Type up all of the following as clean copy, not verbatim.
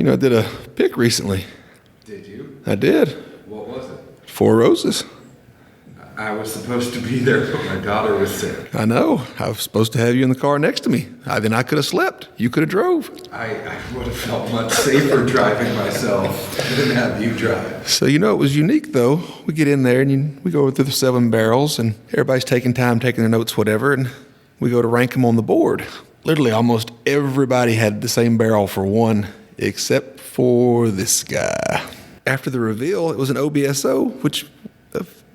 I did a pick recently. Did you? I did. What was it? Four Roses. I was supposed to be there, but my daughter was sick. I know. I was supposed to have you in the car next to me. Then I could have slept. You could have drove. I would have felt much safer driving myself than have you drive. So, it was unique, though. We get in there, and we go through the 7 barrels, and everybody's taking time, taking their notes, whatever, and we go to rank them on the board. Literally, almost everybody had the same barrel for one, except for this guy. After the reveal, it was an OBSO, which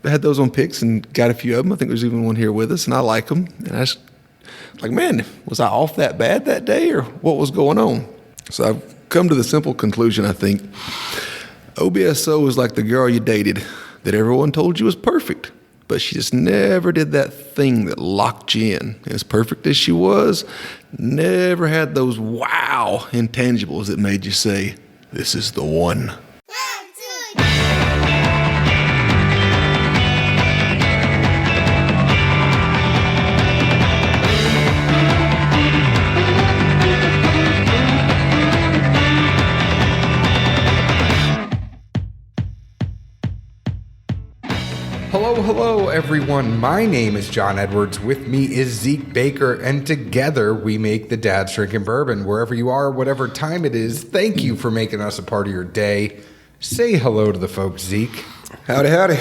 I had those on picks and got a few of them. I think there's even one here with us, and I like them. And I was like, man, was I off that bad that day, or what was going on? So I've come to the simple conclusion, I think. OBSO is like the girl you dated that everyone told you was perfect, but she just never did that thing that locked you in. As perfect as she was, never had those wow intangibles that made you say, this is the one. Hello, everyone. My name is John Edwards. With me is Zeke Baker, and together we make the Dad's Drinking Bourbon. Wherever you are, whatever time it is, thank you for making us a part of your day. Say hello to the folks, Zeke. Howdy, howdy.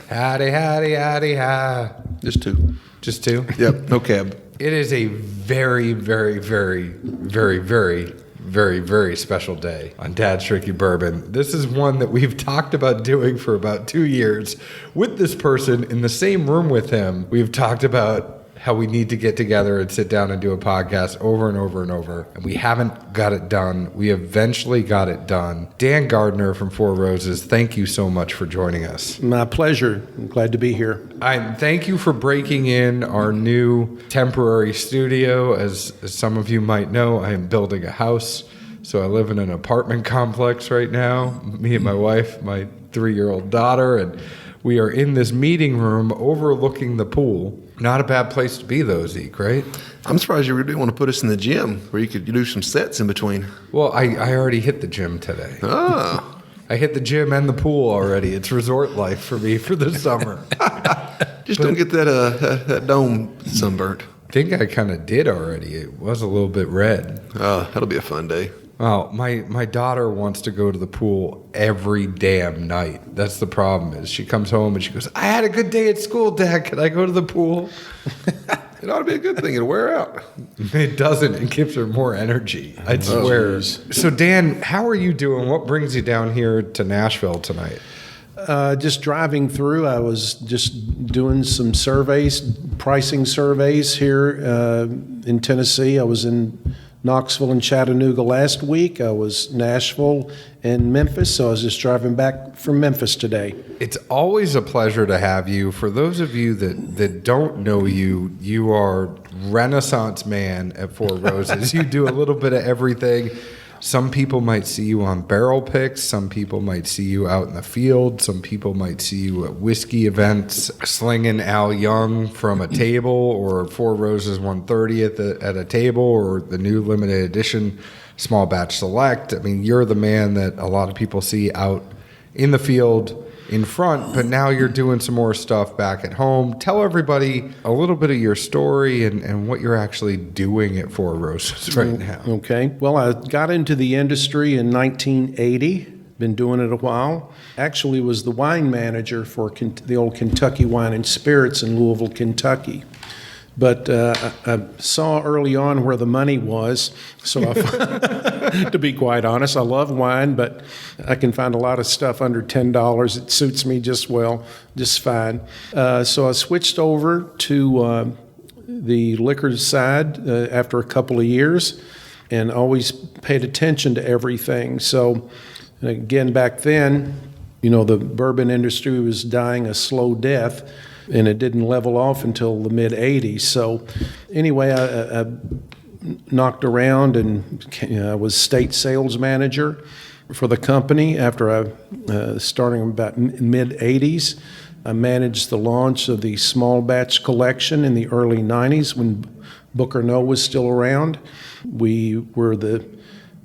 Howdy, howdy, howdy, hi. Just two. Just two? Yep, no cab. It is a very, very, very, very, very, very, very special day on Dad's Drinking Bourbon. This is one that we've talked about doing for about 2 years with this person in the same room with him. We've talked about how we need to get together and sit down and do a podcast over and over and over, and we haven't got it done. We eventually got it done. Dan Gardner from Four Roses, thank you so much for joining us. My pleasure. I'm glad to be here. Thank you for breaking in our new temporary studio. As some of you might know, I am building a house, so I live in an apartment complex right now. Me and my wife, my 3-year-old daughter, and we are in this meeting room overlooking the pool. Not a bad place to be, though, Zeke, right? I'm surprised you didn't want to put us in the gym where you could do some sets in between. Well, I already hit the gym today. Oh. I hit the gym and the pool already. It's resort life for me for the summer. Don't get that dome sunburnt. I think I kind of did already. It was a little bit red. That'll be a fun day. Well, my daughter wants to go to the pool every damn night. That's the problem is she comes home and she goes, I had a good day at school, Dad. Can I go to the pool? It ought to be a good thing. It'll wear out. It doesn't. It gives her more energy. I swear. Geez. So, Dan, how are you doing? What brings you down here to Nashville tonight? Just driving through, I was just doing some surveys, pricing surveys here in Tennessee. I was in Knoxville and Chattanooga last week. I was Nashville and Memphis, so I was just driving back from Memphis today. It's always a pleasure to have you. For those of you that don't know you, you are Renaissance man at Four Roses. You do a little bit of everything. Some people might see you on barrel picks. Some people might see you out in the field. Some people might see you at whiskey events, slinging Al Young from a table, or Four Roses 130 at a table, or the new limited edition small batch select. I mean, you're the man that a lot of people see out in the field in front, but now you're doing some more stuff back at home. Tell everybody a little bit of your story and what you're actually doing at Four Roses right now. Okay. Well, I got into the industry in 1980. Been doing it a while. Actually was the wine manager for the old Kentucky Wine and Spirits in Louisville, Kentucky. But I saw early on where the money was, so to be quite honest, I love wine, but I can find a lot of stuff under $10. It suits me just fine. So I switched over to the liquor side after a couple of years, and always paid attention to everything. So again, back then, the bourbon industry was dying a slow death, and it didn't level off until the mid-'80s. So anyway, I knocked around and I was state sales manager for the company after starting about mid-'80s. I managed the launch of the small batch collection in the early '90s when Booker Noe was still around. We were the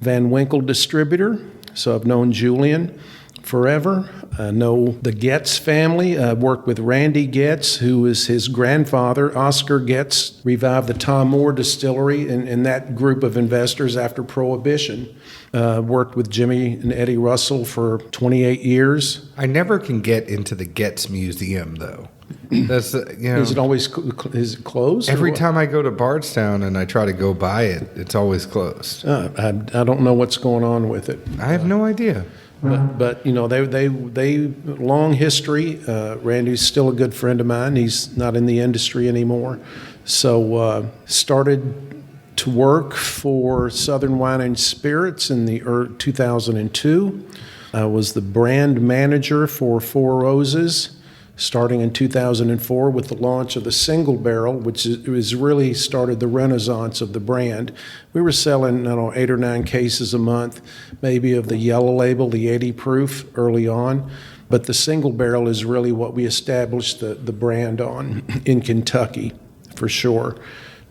Van Winkle distributor, so I've known Julian forever. I know the Getz family. I worked with Randy Getz, who is his grandfather. Oscar Getz revived the Tom Moore distillery and that group of investors after Prohibition. Worked with Jimmy and Eddie Russell for 28 years. I never can get into the Getz Museum, though. That's Is it always is it closed? Every time I go to Bardstown and I try to go by it, it's always closed. I don't know what's going on with it. I have no idea. But they long history. Randy's still a good friend of mine. He's not in the industry anymore. So started to work for Southern Wine and Spirits in the 2002. I was the brand manager for Four Roses starting in 2004 with the launch of the single barrel, which was really started the renaissance of the brand. We were selling, 8 or 9 cases a month, maybe of the yellow label, the 80 proof early on. But the single barrel is really what we established the brand on in Kentucky, for sure.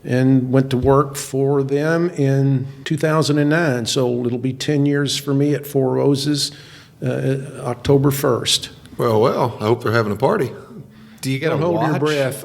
And went to work for them in 2009. So it'll be 10 years for me at Four Roses, October 1st. Well, I hope they're having a party. Do you get Don't a hold watch? your breath.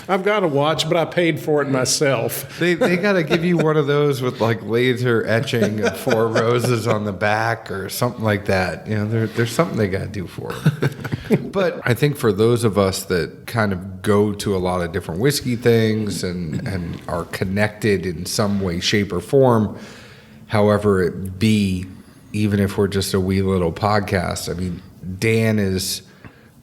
I've got a watch, but I paid for it myself. They got to give you one of those with like laser etching of Four Roses on the back or something like that. There's something they got to do for it. But I think for those of us that kind of go to a lot of different whiskey things and are connected in some way, shape, or form, however it be, even if we're just a wee little podcast, I mean, Dan is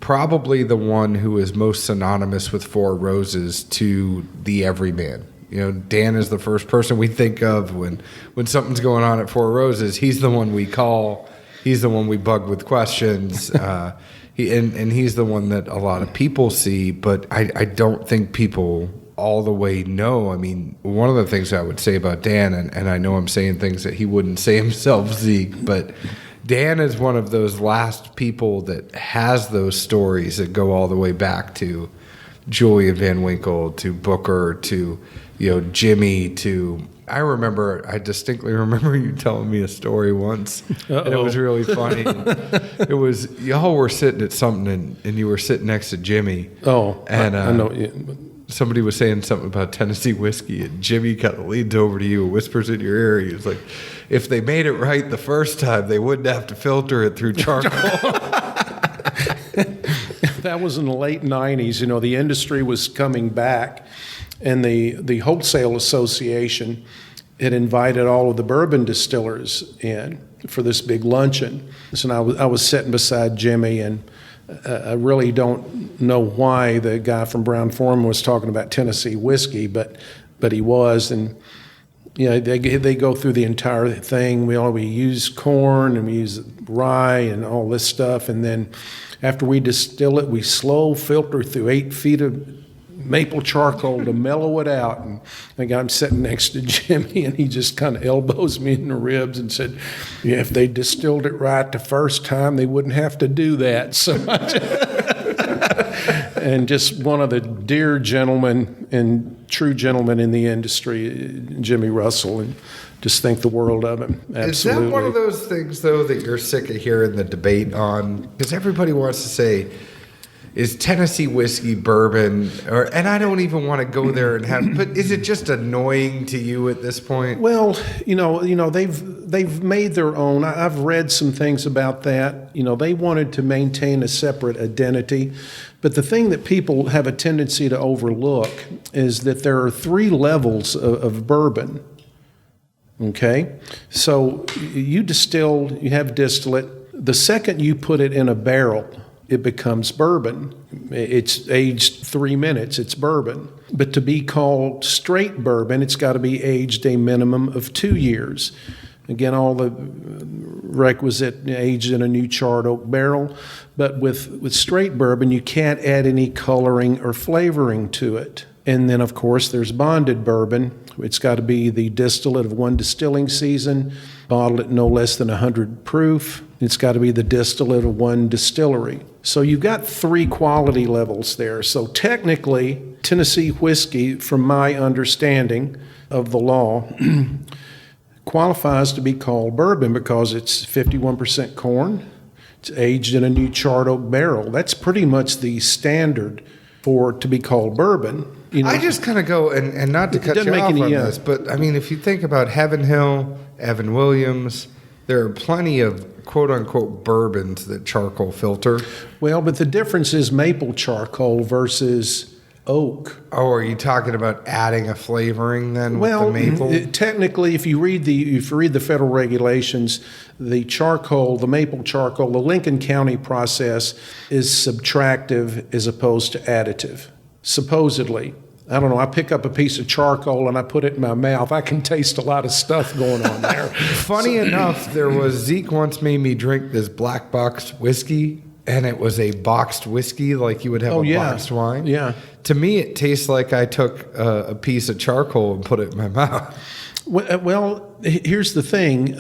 probably the one who is most synonymous with Four Roses to the everyman. Dan is the first person we think of when something's going on at Four Roses. He's the one we call. He's the one we bug with questions. He's the one that a lot of people see, but I don't think people all the way know. I mean, one of the things I would say about Dan, and I know I'm saying things that he wouldn't say himself, Zeke, but Dan is one of those last people that has those stories that go all the way back to Julian Van Winkle, to Booker, to Jimmy, to I distinctly remember you telling me a story once, and it was really funny. It was y'all were sitting at something, and you were sitting next to Jimmy. And I know. Somebody was saying something about Tennessee whiskey, and Jimmy kind of leans over to you and whispers in your ear. He was like, if they made it right the first time, they wouldn't have to filter it through charcoal. That was in the late 90s. The industry was coming back, and the Wholesale Association had invited all of the bourbon distillers in for this big luncheon. So I was sitting beside Jimmy, and I really don't know why the guy from Brown-Forman was talking about Tennessee whiskey, but he was. And they go through the entire thing. We use corn and we use rye and all this stuff, and then after we distill it, we slow filter through 8 feet of maple charcoal to mellow it out. And I'm sitting next to Jimmy, and he just kind of elbows me in the ribs and said, if they distilled it right the first time, they wouldn't have to do that so much. And just one of the dear gentlemen and true gentlemen in the industry, Jimmy Russell, and just think the world of him. Absolutely. Is that one of those things, though, that you're sick of hearing the debate on? Because everybody wants to say, is Tennessee whiskey bourbon, and I don't even want to go there and have, but is it just annoying to you at this point? Well, they've made their own. I've read some things about that. They wanted to maintain a separate identity, but the thing that people have a tendency to overlook is that there are 3 levels of bourbon. Okay, so you have distillate. The second you put it in a barrel, it becomes bourbon. It's aged 3 minutes, it's bourbon. But to be called straight bourbon, it's got to be aged a minimum of 2 years. Again, all the requisite aged in a new charred oak barrel. But with straight bourbon, you can't add any coloring or flavoring to it. And then, of course, there's bonded bourbon. It's got to be the distillate of 1 distilling season, bottled at no less than 100 proof. It's got to be the distillate of 1 distillery. So you've got 3 quality levels there. So technically, Tennessee whiskey, from my understanding of the law, qualifies to be called bourbon because it's 51% corn. It's aged in a new charred oak barrel. That's pretty much the standard for it to be called bourbon. You know, I just kind of go, and not to cut you off on this, but I mean, if you think about Heaven Hill, Evan Williams, there are plenty of quote-unquote bourbons that charcoal filter. well, but the difference is maple charcoal versus oak. Oh, are you talking about adding a flavoring then Well, with the maple? technically, if you read the federal regulations, the maple charcoal, the Lincoln County process is subtractive as opposed to additive. Supposedly, I don't know. I pick up a piece of charcoal and I put it in my mouth. I can taste a lot of stuff going on there. Funny enough, Zeke once made me drink this black box whiskey, and it was a boxed whiskey like you would have boxed wine. Yeah. To me, it tastes like I took a piece of charcoal and put it in my mouth. Well, here's the thing.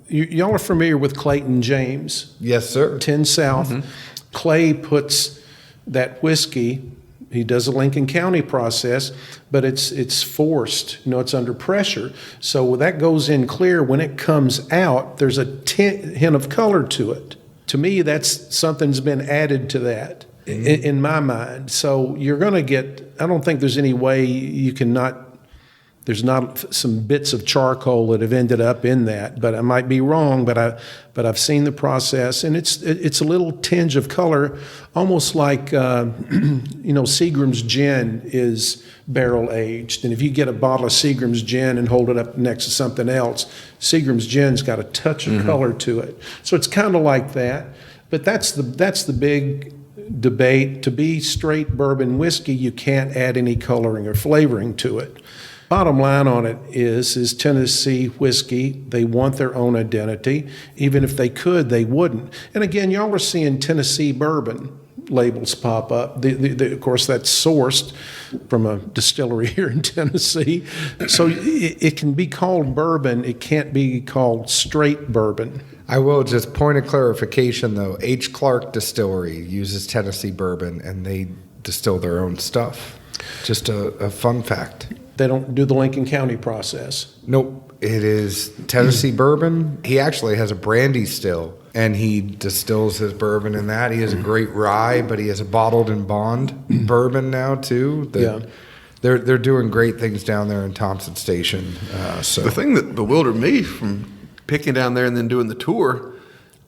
Y'all are familiar with Clayton James, Yes, sir. 10 South. Clay puts that whiskey. He does a Lincoln County process, but it's forced. It's under pressure. So that goes in clear. When it comes out, there's a hint of color to it. To me, that's something's been added to that in my mind. So you're going to get. I don't think there's any way you can not. There's not some bits of charcoal that have ended up in that, but I might be wrong. But I've seen the process, and it's a little tinge of color, almost like Seagram's gin is barrel aged. And if you get a bottle of Seagram's gin and hold it up next to something else, Seagram's gin's got a touch of color to it. So it's kind of like that. But that's the big debate. To be straight bourbon whiskey, you can't add any coloring or flavoring to it. Bottom line on it is Tennessee whiskey. They want their own identity. Even if they could, they wouldn't. And again, y'all are seeing Tennessee bourbon labels pop up. Of course, that's sourced from a distillery here in Tennessee. So it can be called bourbon. It can't be called straight bourbon. I will just point of clarification, though. H. Clark Distillery uses Tennessee bourbon, and they distill their own stuff. Just a fun fact. They don't do the Lincoln County process. Nope. It is Tennessee bourbon. He actually has a brandy still, and he distills his bourbon in that. He has a great rye, but he has a bottled and bond bourbon now, too. Yeah. They're doing great things down there in Thompson Station. So The thing that bewildered me from picking down there and then doing the tour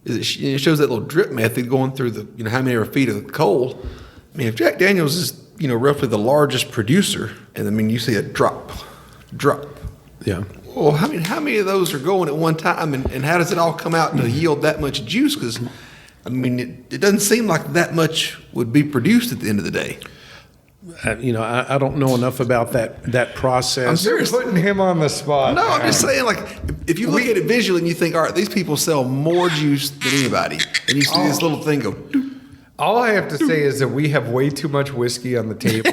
is it shows that little drip method going through the how many feet of coal. I mean, if Jack Daniel's is roughly the largest producer, and I mean you see a drop. Yeah. Well, how many of those are going at one time, and how does it all come out to yield that much juice? Because I mean, it doesn't seem like that much would be produced at the end of the day. I don't know enough about that process. I'm serious. putting him on the spot. No, I'm just saying, like, if you look at it visually and you think, all right, these people sell more juice than anybody, and you see this little thing go, doop. All I have to say is that we have way too much whiskey on the table.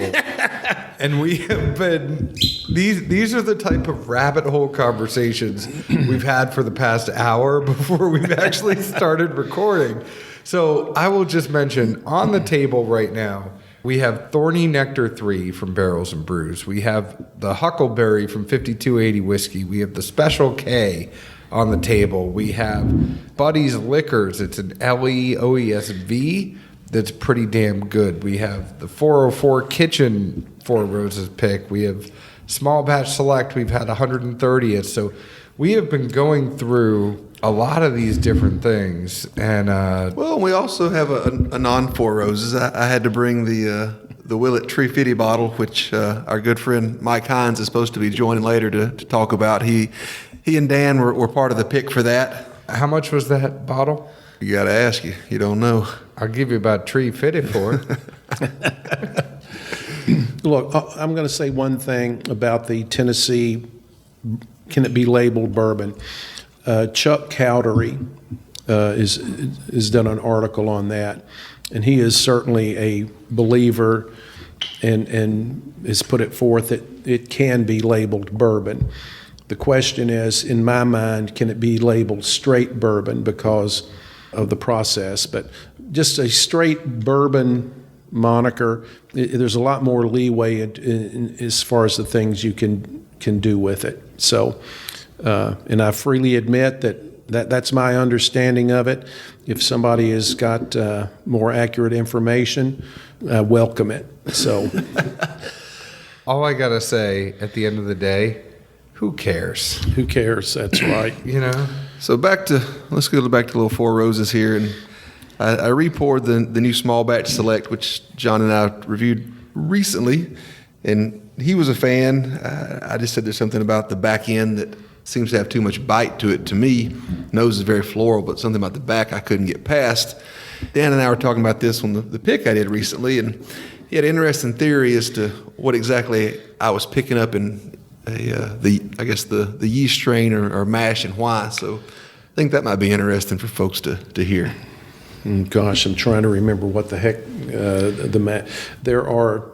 And we have been, these are the type of rabbit hole conversations we've had for the past hour before we've actually started recording. So I will just mention on the table right now, we have Thorny Nectar 3 from Barrels and Brews. We have the Huckleberry from 5280 Whiskey. We have the Special K on the table. We have Buddy's Liquors. It's an LEOESV. That's pretty damn good. We have the 404 Kitchen Four Roses pick. We have Small Batch Select. We've had 130th. So we have been going through a lot of these different things. And Well, we also have a non-Four Roses. I had to bring the Willet Tree Fitty bottle, which our good friend Mike Hines is supposed to be joining later to talk about. He and Dan were part of the pick for that. how much was that bottle? You got to ask you. You don't know. I'll give you about tree fitted for it. Look, I'm going to say one thing about the Tennessee, can it be labeled bourbon? Chuck Cowdery has done an article on that, and he is certainly a believer and has put it forth that it can be labeled bourbon. The question is, in my mind, can it be labeled straight bourbon because of the process? But just a straight bourbon moniker, there's a lot more leeway as far as the things you can do with it. So And I freely admit that's my understanding of it. If somebody has got more accurate information, I welcome it. So, All I got to say at the end of the day, who cares? who cares? That's right. You know? So let's go back to Little Four Roses here, and I re-poured the new small batch select, which John and I reviewed recently, and he was a fan. I just said there's something about the back end that seems to have too much bite to it. To me, nose is very floral, but something about the back I couldn't get past. Dan and I were talking about this on the pick I did recently, and he had an interesting theory as to what exactly I was picking up in the yeast strain or mash and why. So I think that might be interesting for folks to hear. Gosh, I'm trying to remember what the heck there are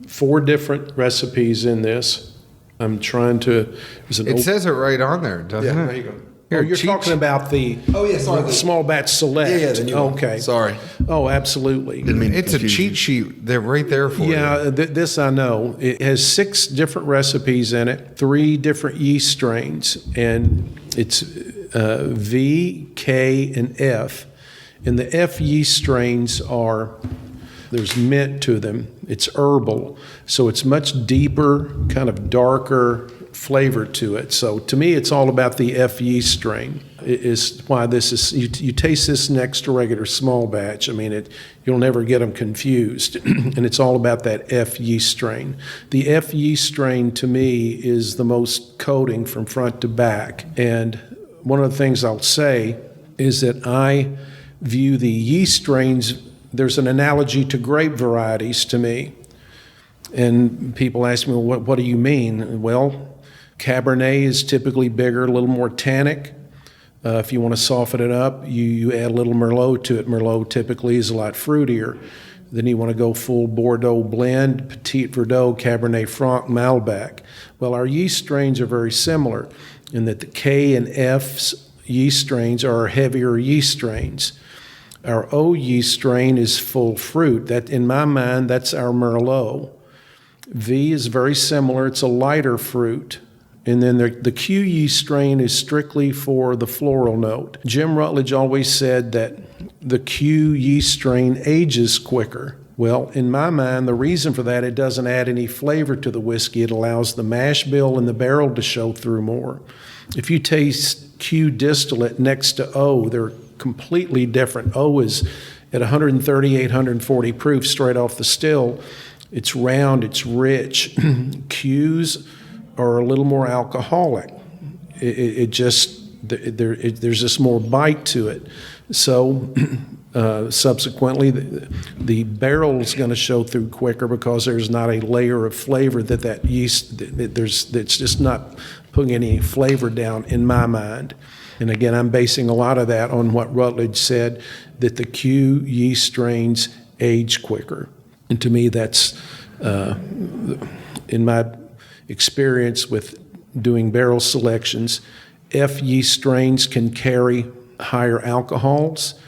4 different recipes in this. I'm trying to. It says it right on there, doesn't it? There you go. Oh, you're talking about the the small batch select. Yeah, the new one. Okay. Sorry. Oh, absolutely. Didn't mean to It's a confuse cheat you. sheet. They're right there for you. Yeah, this I know. It has 6 different recipes in it, 3 different yeast strains, and it's V, K, and F. And the F yeast strains there's mint to them. It's herbal, so it's much deeper, kind of darker flavor to it. So to me, it's all about the F yeast strain. It is why this is, you taste this next to regular small batch. I mean, you'll never get them confused. And it's all about that F yeast strain. The F yeast strain to me is the most coating from front to back. And one of the things I'll say is that I view the yeast strains, there's an analogy to grape varieties to me. And people ask me, well, what do you mean? Well, Cabernet is typically bigger, a little more tannic. If you want to soften it up, you add a little Merlot to it. Merlot typically is a lot fruitier. Then you want to go full Bordeaux blend, Petit Verdot, Cabernet Franc, Malbec. Well, our yeast strains are very similar in that the K and F yeast strains are heavier yeast strains. Our O yeast strain is full fruit. That, in my mind, that's our Merlot. V is very similar. It's a lighter fruit. And then the Q yeast strain is strictly for the floral note. Jim Rutledge always said that the Q yeast strain ages quicker. Well, in my mind, the reason for that, it doesn't add any flavor to the whiskey. It allows the mash bill and the barrel to show through more. If you taste Q distillate next to O, they're completely different. O is at 138, 140 proof straight off the still. It's round, it's rich. Q's are a little more alcoholic. There's just more bite to it. So subsequently, the barrel is going to show through quicker because there's not a layer of flavor that yeast, it's just not putting any flavor down in my mind. And again, I'm basing a lot of that on what Rutledge said, that the Q yeast strains age quicker. And to me, that's, in my experience with doing barrel selections, F yeast strains can carry higher alcohols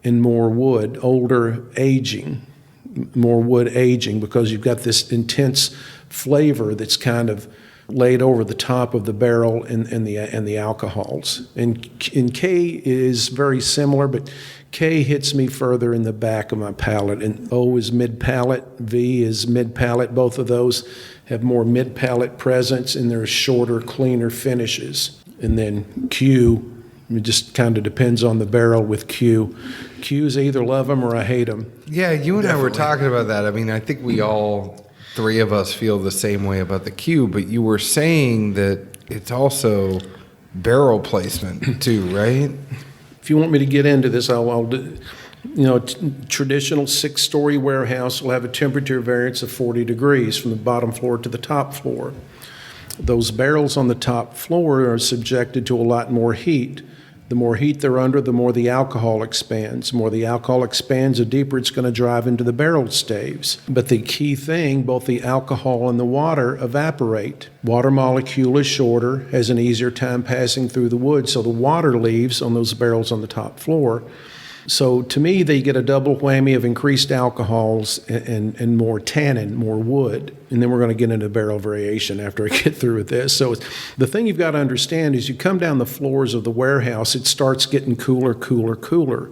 and more wood, more wood aging, because you've got this intense flavor that's kind of laid over the top of the barrel and the alcohols. And K is very similar, but K hits me further in the back of my palate, and O is mid-palate, V is mid-palate. Both of those have more mid-palate presence, and they're shorter, cleaner finishes. And then Q, it just kind of depends on the barrel with Q. Q's either love them or I hate them. Yeah, you and I were talking about that. I mean, I think we all, 3 of us, feel the same way about the Q, but you were saying that it's also barrel placement too, right? If you want me to get into this, I'll do. Traditional 6-story warehouse will have a temperature variance of 40 degrees from the bottom floor to the top floor. Those barrels on the top floor are subjected to a lot more heat. The more heat they're under, the more the alcohol expands. The more the alcohol expands, the deeper it's going to drive into the barrel staves. But the key thing, both the alcohol and the water evaporate. Water molecule is shorter, has an easier time passing through the wood, so the water leaves on those barrels on the top floor. So to me, they get a double whammy of increased alcohols and more tannin, more wood. And then we're going to get into barrel variation after I get through with this. So the thing you've got to understand is you come down the floors of the warehouse, it starts getting cooler, cooler, cooler.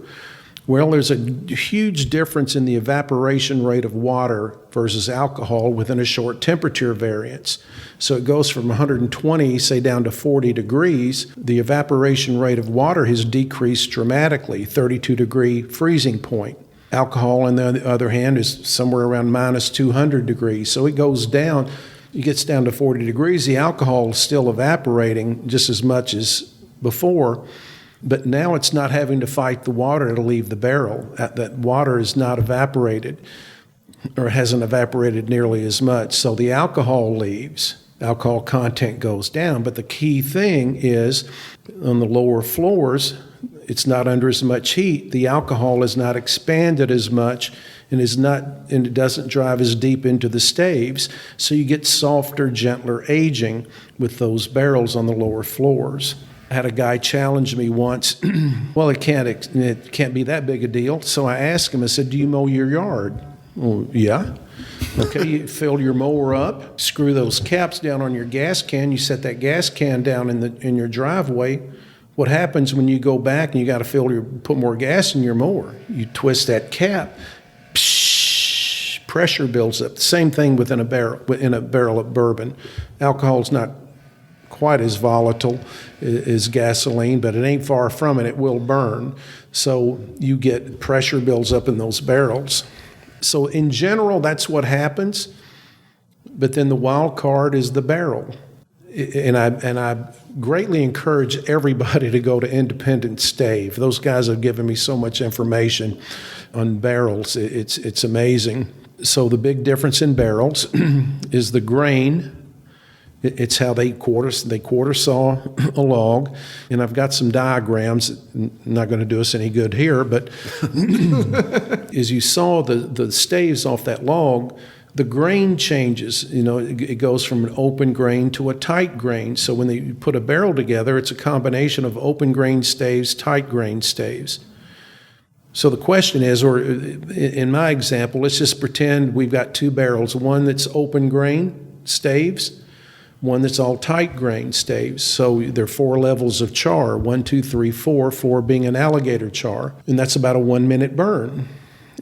Well, there's a huge difference in the evaporation rate of water versus alcohol within a short temperature variance. So it goes from 120, say, down to 40 degrees. The evaporation rate of water has decreased dramatically, 32-degree freezing point. Alcohol, on the other hand, is somewhere around minus 200 degrees. So it goes down, it gets down to 40 degrees. The alcohol is still evaporating just as much as before. But now it's not having to fight the water to leave the barrel. That water is not evaporated or hasn't evaporated nearly as much. So the alcohol leaves. Alcohol content goes down. But the key thing is on the lower floors, it's not under as much heat. The alcohol is not expanded as much and it doesn't drive as deep into the staves. So you get softer, gentler aging with those barrels on the lower floors. I had a guy challenge me once. Well, it can't be that big a deal. So I asked him, I said, do you mow your yard? Well, yeah. Okay, you fill your mower up, screw those caps down on your gas can, you set that gas can down in your driveway. What happens when you go back and you got to put more gas in your mower? You twist that cap, psh, pressure builds up. The same thing within a barrel of bourbon. Alcohol's not quite as volatile as gasoline, but it ain't far from it. It will burn. So you get pressure builds up in those barrels. So in general, that's what happens. But then the wild card is the barrel. And I greatly encourage everybody to go to Independent Stave. Those guys have given me so much information on barrels. It's amazing. So the big difference in barrels is the grain. It's how they quarter saw a log, and I've got some diagrams. Not going to do us any good here, but as you saw the staves off that log, the grain changes. It goes from an open grain to a tight grain. So when they put a barrel together, it's a combination of open grain staves, tight grain staves. So the question is, or in my example, let's just pretend we've got two barrels, one that's open grain staves, one that's all tight grain staves. So there are 4 levels of char, 1, 2, 3, 4, 4 being an alligator char. And that's about a 1-minute burn.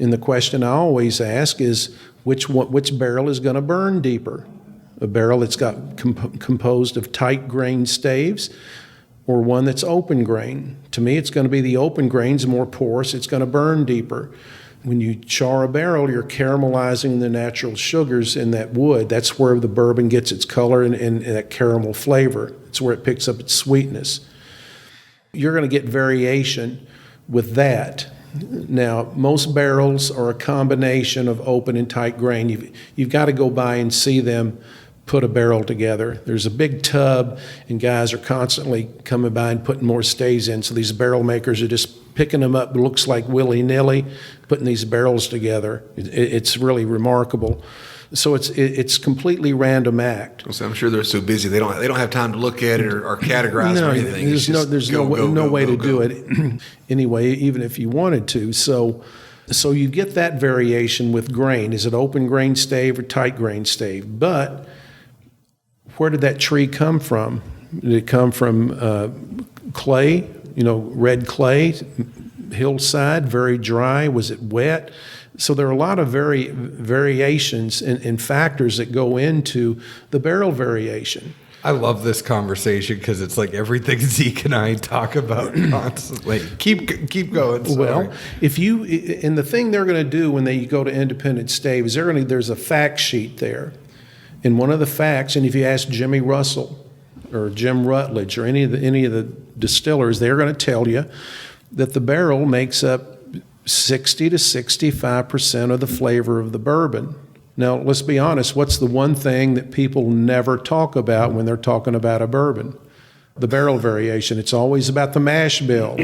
And the question I always ask is, which barrel is going to burn deeper? A barrel that's got composed of tight grain staves or one that's open grain? To me, it's going to be the open grain's more porous. It's going to burn deeper. When you char a barrel, you're caramelizing the natural sugars in that wood. That's where the bourbon gets its color and that caramel flavor. It's where it picks up its sweetness. You're going to get variation with that. Now, most barrels are a combination of open and tight grain. You've got to go by and see them put a barrel together. There's a big tub, and guys are constantly coming by and putting more staves in. So these barrel makers are just picking them up. It looks like willy-nilly, putting these barrels together. It's really remarkable. So it's completely random act. So I'm sure they're so busy they don't have time to look at it or categorize or anything. There's no way to do it anyway, even if you wanted to. So you get that variation with grain. Is it open grain stave or tight grain stave? But where did that tree come from? Did it come from clay, red clay, hillside, very dry? Was it wet? So there are a lot of variations and factors that go into the barrel variation. I love this conversation because it's like everything Zeke and I talk about constantly. Keep going. Sorry. Well, and the thing they're going to do when they go to Independent Stave is there's a fact sheet there. And one of the facts, and if you ask Jimmy Russell or Jim Rutledge or any of the distillers, they're going to tell you that the barrel makes up 60 to 65% of the flavor of the bourbon. Now, let's be honest, what's the one thing that people never talk about when they're talking about a bourbon? The barrel variation. It's always about the mash bill.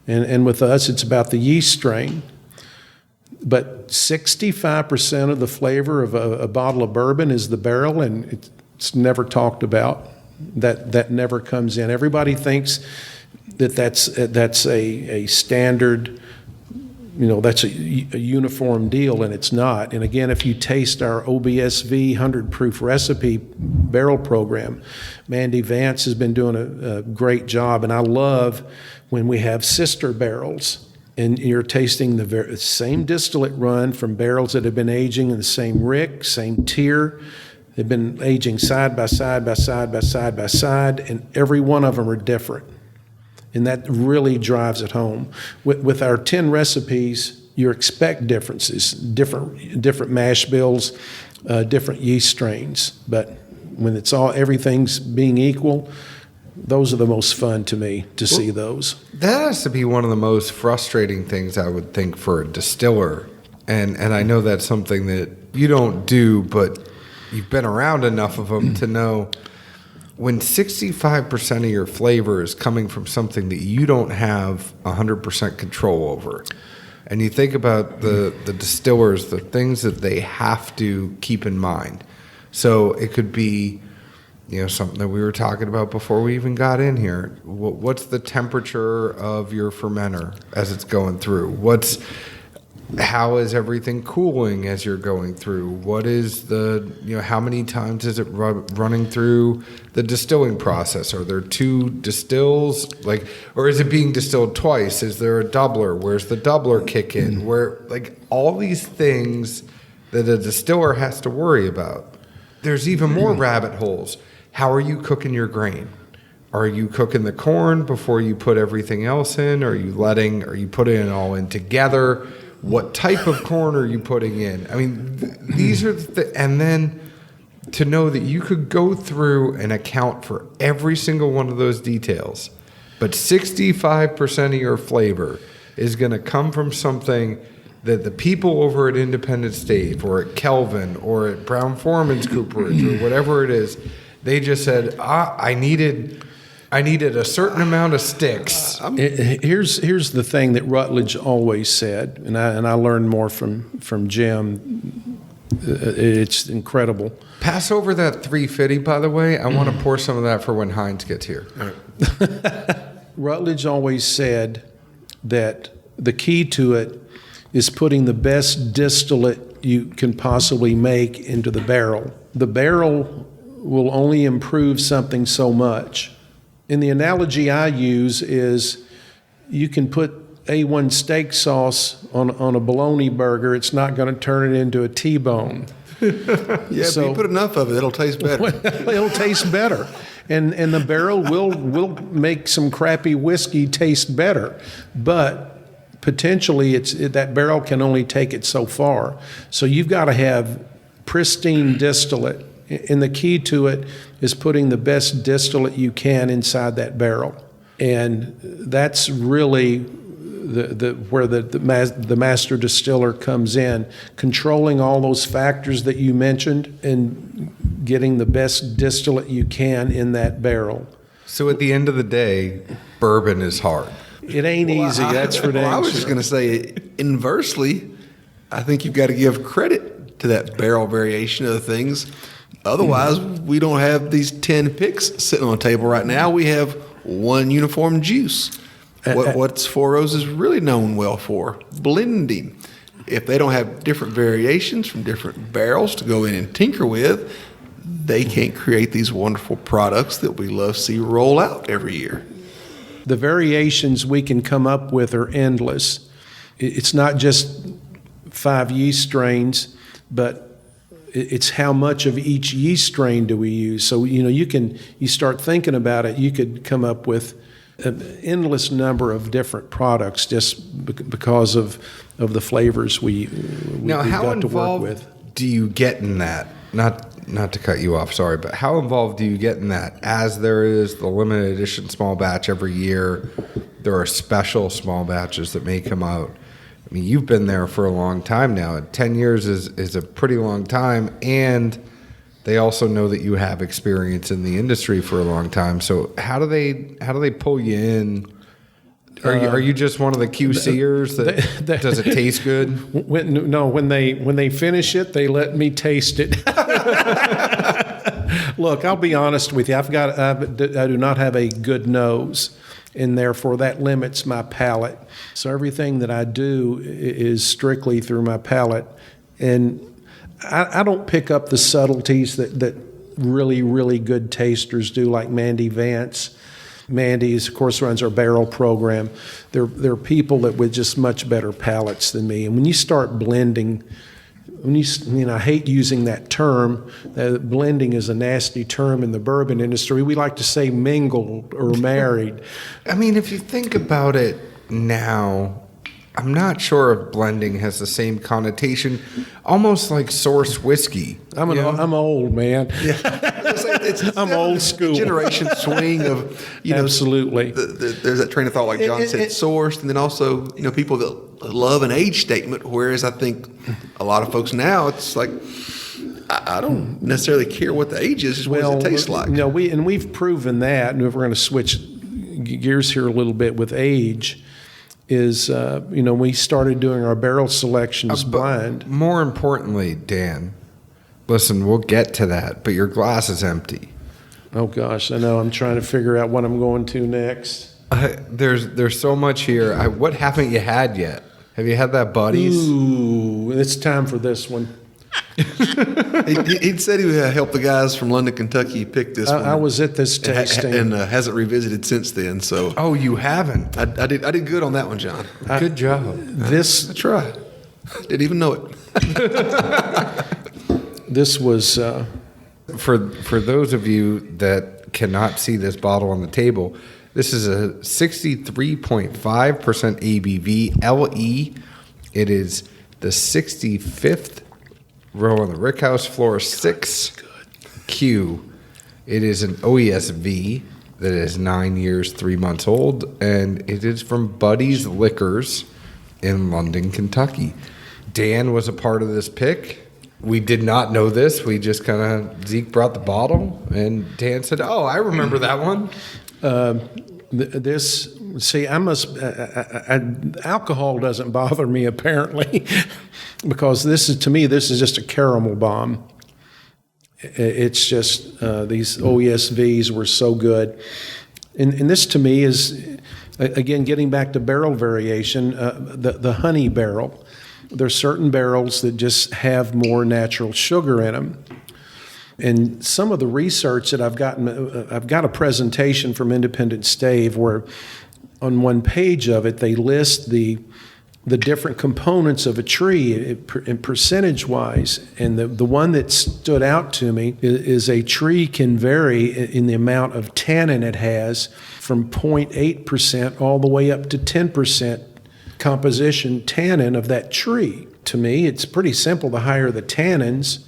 And with us, it's about the yeast strain. But 65% of the flavor of a bottle of bourbon is the barrel, and it's never talked about. That never comes in. Everybody thinks that's a standard that's a uniform deal, and it's not. And again, if you taste our OBSV 100 proof recipe barrel program, Mandy Vance has been doing a great job. And I love when we have sister barrels and you're tasting the same distillate run from barrels that have been aging in the same rick, same tier. They've been aging side by side by side by side by side, and every one of them are different. And that really drives it home. With our 10 recipes, you expect differences, different mash bills, different yeast strains. But when everything's being equal, those are the most fun to me to see those. That has to be one of the most frustrating things, I would think, for a distiller. And I know that's something that you don't do, but you've been around enough of them to know when 65% of your flavor is coming from something that you don't have 100% control over. And you think about the distillers, the things that they have to keep in mind. So it could be, something that we were talking about before we even got in here. What's the temperature of your fermenter as it's going through? How is everything cooling as you're going through? What is how many times is it running through the distilling process? Are there 2 distills? Or is it being distilled twice? Is there a doubler? Where's the doubler kick in? Where, all these things that a distiller has to worry about. There's even more rabbit holes. How are you cooking your grain? Are you cooking the corn before you put everything else in? Are you putting it all in together? What type of corn are you putting in? I mean, these are and then to know that you could go through and account for every single one of those details, but 65% of your flavor is going to come from something that the people over at Independent Stave or at Kelvin or at Brown-Forman's cooperage or whatever it is, they just said, I needed a certain amount of sticks. Here's the thing that Rutledge always said, and I learned more from Jim. It's incredible. Pass over that 350, by the way. I want to pour some of that for when Heinz gets here. Rutledge always said that the key to it is putting the best distillate you can possibly make into the barrel. The barrel will only improve something so much. And the analogy I use is you can put A1 steak sauce on a bologna burger. It's not going to turn it into a T-bone. But you put enough of it, it'll taste better. It'll taste better. And the barrel will make some crappy whiskey taste better. But potentially that barrel can only take it so far. So you've got to have pristine distillate. And the key to it is putting the best distillate you can inside that barrel. And that's really where the master distiller comes in, controlling all those factors that you mentioned and getting the best distillate you can in that barrel. So at the end of the day, bourbon is hard. It ain't easy, that's for damn I was sure. just going to say, inversely, I think you've got to give credit to that barrel variation of the things. Otherwise, we don't have these 10 picks sitting on the table right now. We have one uniform juice. What's Four Roses really known well for? Blending. If they don't have different variations from different barrels to go in and tinker with, they can't create these wonderful products that we love to see roll out every year. The variations we can come up with are endless. It's not just 5 yeast strains, but it's how much of each yeast strain do we use. So, you start thinking about it, you could come up with an endless number of different products just because of the flavors we've got to work with. Do you get in that? Not to cut you off, sorry, but how involved do you get in that? As there is the limited edition small batch every year, there are special small batches that may come out. I mean, you've been there for a long time now. 10 years is a pretty long time, and they also know that you have experience in the industry for a long time. So how do they pull you in? Are you just one of the QCers that does it taste good? When they finish it, they let me taste it. Look, I'll be honest with you. I do not have a good nose, and therefore that limits my palate. So everything that I do is strictly through my palate, and I don't pick up the subtleties that really, really good tasters do, like Mandy Vance. Mandy, of course, runs our barrel program. There are people that with just much better palates than me. And when you start blending, I hate using that term. Blending is a nasty term in the bourbon industry. We like to say mingled or married. I mean, if you think about it now, I'm not sure if blending has the same connotation, almost like source whiskey. I'm old, man. I'm old school. Generation swing of, Absolutely. There's that train of thought, like John said, sourced, and then also, people that love an age statement, whereas I think a lot of folks now, it's like, I don't necessarily care what the age is, just what does it taste like. We've proven that, and if we're going to switch gears here a little bit with age, is, we started doing our barrel selections blind. More importantly, Dan, listen, we'll get to that, but your glass is empty. Oh, gosh, I know. I'm trying to figure out what I'm going to next. There's so much here. What haven't you had yet? Have you had that Buddies? Ooh, it's time for this one. He said he would help the guys from London, Kentucky pick this one. I was at this tasting. And hasn't revisited since then. So Oh, you haven't? I did good on that one, John. Good job. I tried. Didn't even know it. This was... For those of you that cannot see this bottle on the table, this is a 63.5% ABV LE. It is the 65th row on the Rickhouse floor 6Q. It is an OESV that is 9 years, 3 months old, and it is from Buddy's Liquors in London, Kentucky. Dan was a part of this pick. We did not know this. We just Zeke brought the bottle, and Dan said, "Oh, I remember that one." Alcohol doesn't bother me apparently, because this is just a caramel bomb. It's just these OESVs were so good, and this to me is, again, getting back to barrel variation, the honey barrel. There's certain barrels that just have more natural sugar in them. And some of the research that I've got a presentation from Independent Stave where on one page of it, they list the different components of a tree in percentage-wise. And the one that stood out to me is a tree can vary in the amount of tannin it has from 0.8% all the way up to 10% composition tannin of that tree. To me, it's pretty simple. The higher the tannins,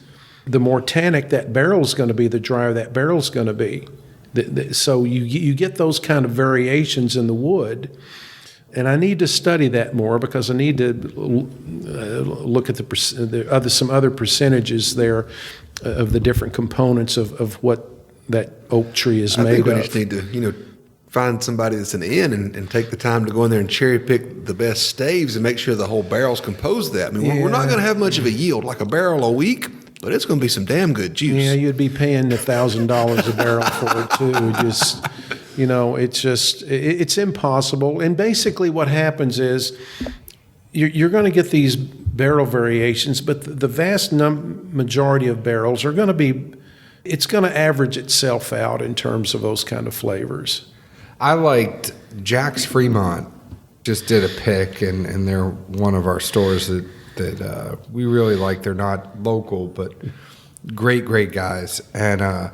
the more tannic that barrel's going to be, the drier that barrel's going to be. So you get those kind of variations in the wood, and I need to study that more because I need to look at some other percentages there of the different components of what that oak tree is made of. I think we just need to, find somebody that's an inn and take the time to go in there and cherry pick the best staves and make sure the whole barrel's composed of that. I mean, we're not going to have much of a yield, like a barrel a week, but it's going to be some damn good juice. Yeah, you'd be paying $1,000 a barrel for it too. It's impossible. And basically what happens is you're going to get these barrel variations, but the vast majority of barrels are going to be, it's going to average itself out in terms of those kind of flavors. I liked Jack's Fremont just did a pick, and they're one of our stores that we really like. They're not local, but great guys. And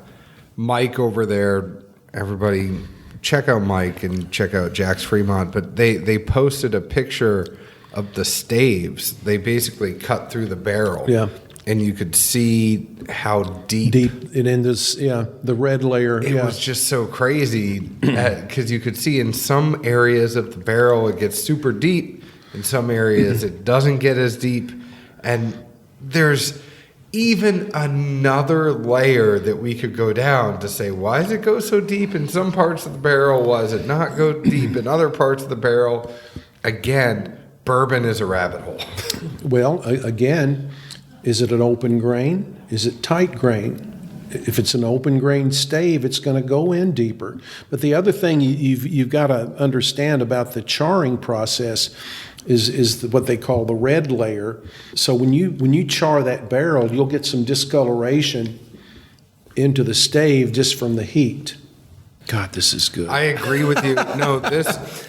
Mike over there, everybody check out Mike and check out Jack's Fremont. But they posted a picture of the staves. They basically cut through the barrel. Yeah. And you could see how deep it enters, the red layer. It was just so crazy because you could see in some areas of the barrel it gets super deep, in some areas it doesn't get as deep, and there's even another layer that we could go down to say, why does it go so deep in some parts of the barrel? Why does it not go deep in other parts of the barrel? Again, bourbon is a rabbit hole. Well, again, is it an open grain? Is it tight grain? If it's an open grain stave, it's going to go in deeper. But the other thing you've got to understand about the charring process is what they call the red layer. So when you char that barrel, you'll get some discoloration into the stave just from the heat. God, this is good. I agree with you. No,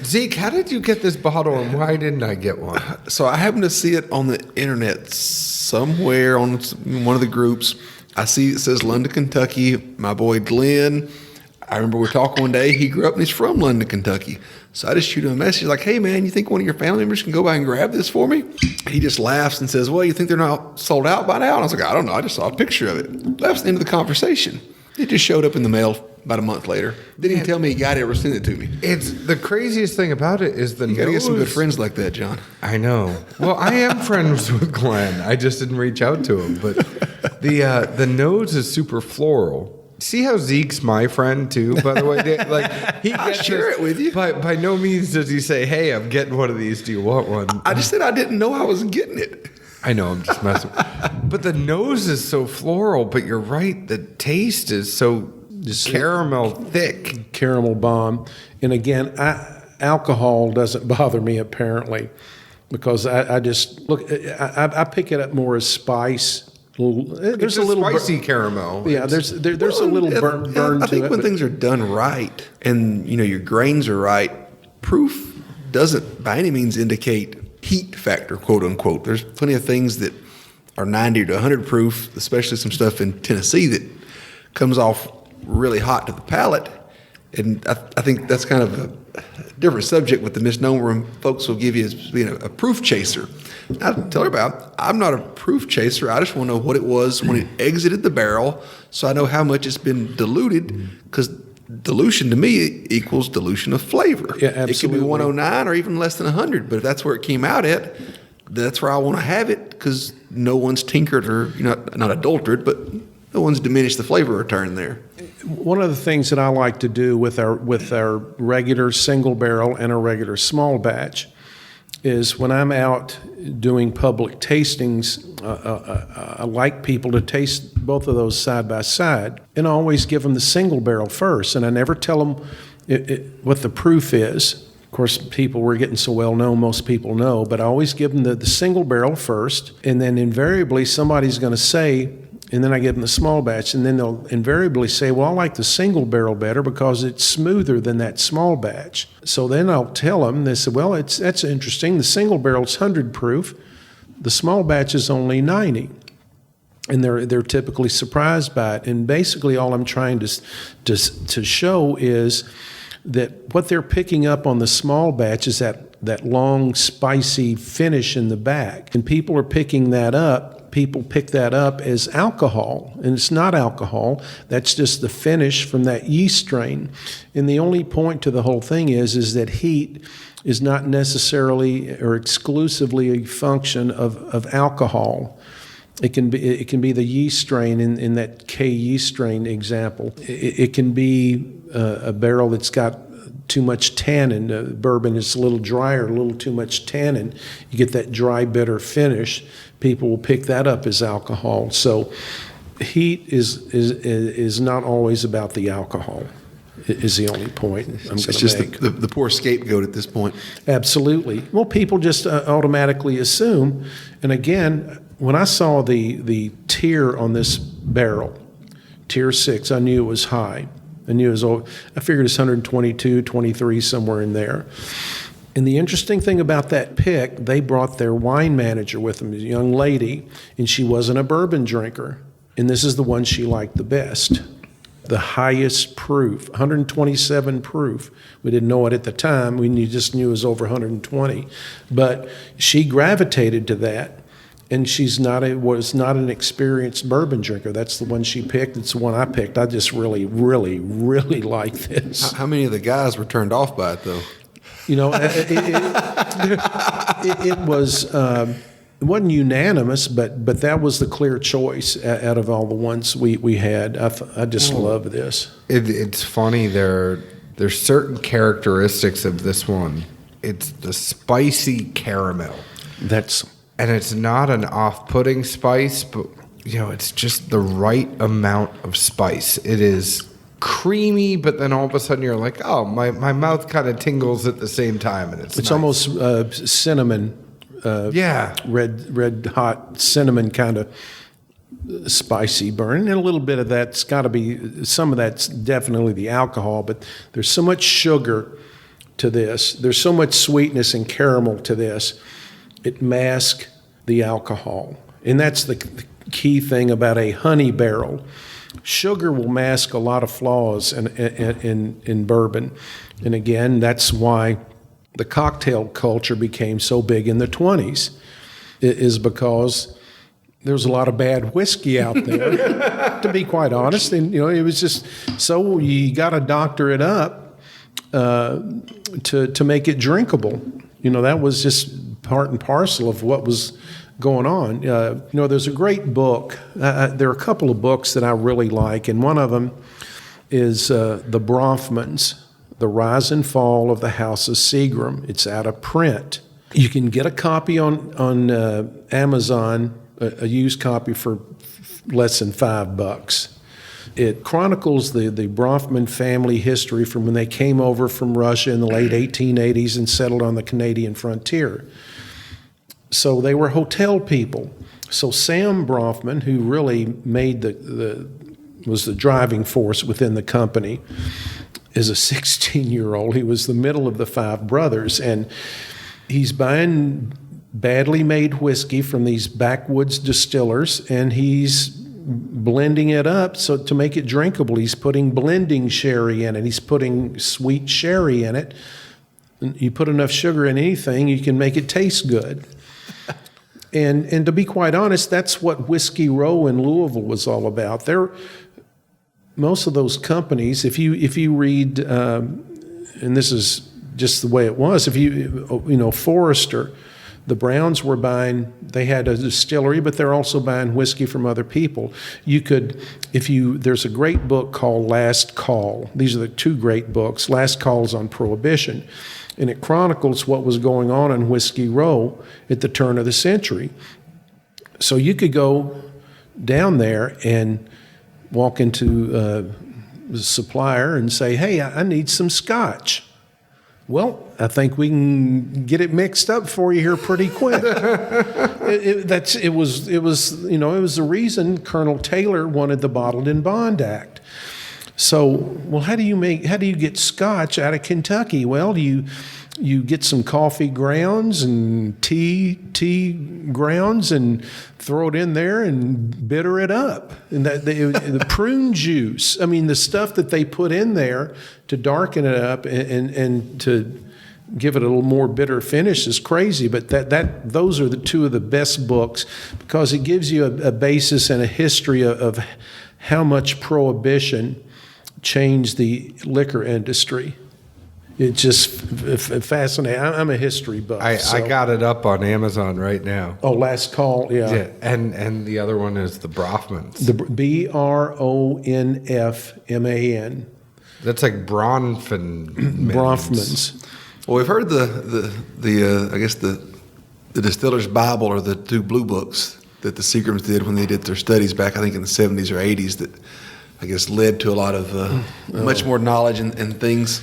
Zeke, how did you get this bottle and why didn't I get one? So I happened to see it on the internet somewhere on one of the groups. I see it says London, Kentucky. My boy Glenn, I remember we were talking one day. He grew up and he's from London, Kentucky. So I just shoot him a message like, hey, man, you think one of your family members can go by and grab this for me? He just laughs and says, well, you think they're not sold out by now? And I was like, I don't know. I just saw a picture of it. That was the end of the conversation. It just showed up in the mail about a month later. Didn't even tell me he got it or sent it to me. It's the craziest thing about it is the You got to nose. get some good friends like that, John. I know. Well, I am friends with Glenn. I just didn't reach out to him. But the nose is super floral. See how Zeke's my friend too, by the way? Like he I gets share it with you. By no means does he say, hey, I'm getting one of these. Do you want one? I just said I didn't know I was getting it. I know, I'm just messing. But the nose is so floral, but you're right, the taste is so caramel thick. Caramel bomb. And again, alcohol doesn't bother me apparently, because I just look. I pick it up more as spice. There's a little spicy caramel. Yeah, there's a little burn I to think it. when things are done right and your grains are right, proof doesn't by any means indicate heat factor, quote unquote. There's plenty of things that are 90 to 100 proof, especially some stuff in Tennessee that comes off really hot to the palate. And I think that's kind of a different subject with the misnomer folks will give you as being a proof chaser. I tell everybody, I'm not a proof chaser. I just want to know what it was when it exited the barrel so I know how much it's been diluted, because dilution to me equals dilution of flavor. Yeah, it could be absolutely. 109 or even less than 100, but if that's where it came out at, that's where I want to have it, because no one's tinkered or not adulterated, but no one's diminished the flavor return there. One of the things that I like to do with our regular single barrel and a regular small batch is when I'm out doing public tastings, I like people to taste both of those side by side, and I always give them the single barrel first, and I never tell them what the proof is. Of course, we're getting so well known, most people know, but I always give them the single barrel first, and then invariably somebody's going to say, and then I give them the small batch, and then they'll invariably say, well, I like the single barrel better because it's smoother than that small batch. So then I'll tell them, they say, well, that's interesting. The single barrel's 100 proof. The small batch is only 90. And they're typically surprised by it. And basically all I'm trying to show is that what they're picking up on the small batch is that long, spicy finish in the back. And people are picking that up. People pick that up as alcohol, and it's not alcohol. That's just the finish from that yeast strain. And the only point to the whole thing is that heat is not necessarily or exclusively a function of alcohol. It can be the yeast strain in that K yeast strain example. It can be a barrel that's got too much tannin. Bourbon is a little drier, a little too much tannin. You get that dry, bitter finish. People will pick that up as alcohol. So heat is not always about the alcohol, is the only point I'm going to make. It's just the poor scapegoat at this point. Absolutely. Well, people just automatically assume. And again, when I saw the tier on this barrel, tier 6, I knew it was high. I figured it's 122, 23, somewhere in there. And the interesting thing about that pick, they brought their wine manager with them, a young lady, and she wasn't a bourbon drinker. And this is the one she liked the best. The highest proof, 127 proof. We didn't know it at the time. We just knew it was over 120. But she gravitated to that. And was not an experienced bourbon drinker. That's the one she picked. It's the one I picked. I just really, really, really like this. How many of the guys were turned off by it, though? It wasn't unanimous, but that was the clear choice out of all the ones we had. I just love this. It's funny. There's certain characteristics of this one. It's the spicy caramel. That's. And it's not an off-putting spice, but it's just the right amount of spice. It is creamy, but then all of a sudden you're like, oh, my mouth kind of tingles at the same time, and it's nice. Almost cinnamon. Red hot cinnamon kind of spicy burn, and a little bit of that's got to be, some of that's definitely the alcohol, but there's so much sugar to this. There's so much sweetness and caramel to this. It masks the alcohol. And that's the key thing about a honey barrel. Sugar will mask a lot of flaws in bourbon. And again, that's why the cocktail culture became so big in the 20s, is because there's a lot of bad whiskey out there, to be quite honest. And, it was just, so you got to doctor it up to make it drinkable. That was just part and parcel of what was going on. There's a great book. There are a couple of books that I really like, and one of them is The Bronfmans, The Rise and Fall of the House of Seagram. It's out of print. You can get a copy on Amazon, a used copy for less than $5. It chronicles the Bronfman family history from when they came over from Russia in the late 1880s and settled on the Canadian frontier. So they were hotel people. So Sam Bronfman, who really made was the driving force within the company, is a 16-year-old. He was the middle of the 5 brothers, and he's buying badly made whiskey from these backwoods distillers, and he's blending it up so to make it drinkable. He's putting blending sherry in it. He's putting sweet sherry in it. And you put enough sugar in anything, you can make it taste good. And to be quite honest, that's what Whiskey Row in Louisville was all about. Most of those companies, if you read, and this is just the way it was, Forrester, the Browns were buying, they had a distillery, but they're also buying whiskey from other people. There's a great book called Last Call. These are the 2 great books. Last Call is on Prohibition, and it chronicles what was going on in Whiskey Row at the turn of the century. So you could go down there and walk into the supplier and say, hey, I need some scotch. Well, I think we can get it mixed up for you here pretty quick. It was the reason Colonel Taylor wanted the Bottled in Bond Act. So, well, how do you get scotch out of Kentucky? Well, you get some coffee grounds and tea grounds and throw it in there and bitter it up. And the prune juice, the stuff that they put in there to darken it up and to give it a little more bitter finish is crazy. But those are the 2 of the best books, because it gives you a basis and a history of how much Prohibition changed the liquor industry. It's just fascinating. I'm a history buff. I got it up on Amazon right now. Oh, Last Call, yeah. And the other one is the Bronfmans. The Bronfman. That's like Bronfman. Bronfmans. Well, we've heard the Distiller's Bible, or the 2 blue books that the Seagrams did when they did their studies back, I think in the 70s or 80s, that I guess led to a lot of much more knowledge and things.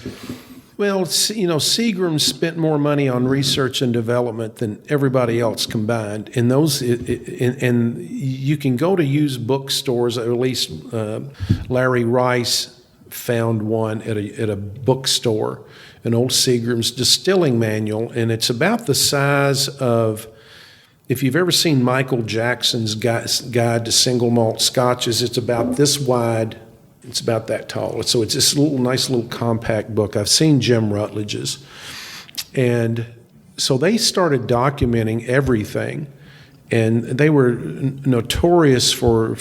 Well, Seagram spent more money on research and development than everybody else combined. And and you can go to used bookstores, or at least Larry Rice found one at a bookstore, an old Seagram's distilling manual, and it's about the size of, if you've ever seen Michael Jackson's Guide to Single Malt Scotches, it's about this wide. It's about that tall. So it's this nice little compact book. I've seen Jim Rutledge's. And so they started documenting everything. And they were notorious for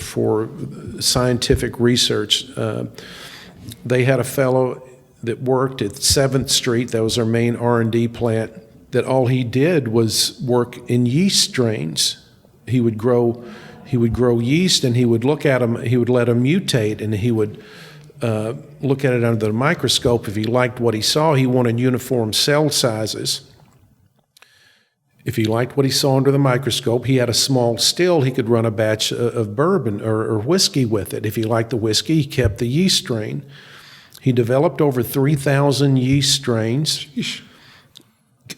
scientific research. They had a fellow that worked at 7th Street. That was their main R&D plant. That all he did was work in yeast strains. He would grow yeast, and he would look at them. He would let them mutate, and he would look at it under the microscope. If he liked what he saw, he wanted uniform cell sizes. If he liked what he saw under the microscope, he had a small still, he could run a batch of bourbon or whiskey with it. If he liked the whiskey, he kept the yeast strain. He developed over 3,000 yeast strains,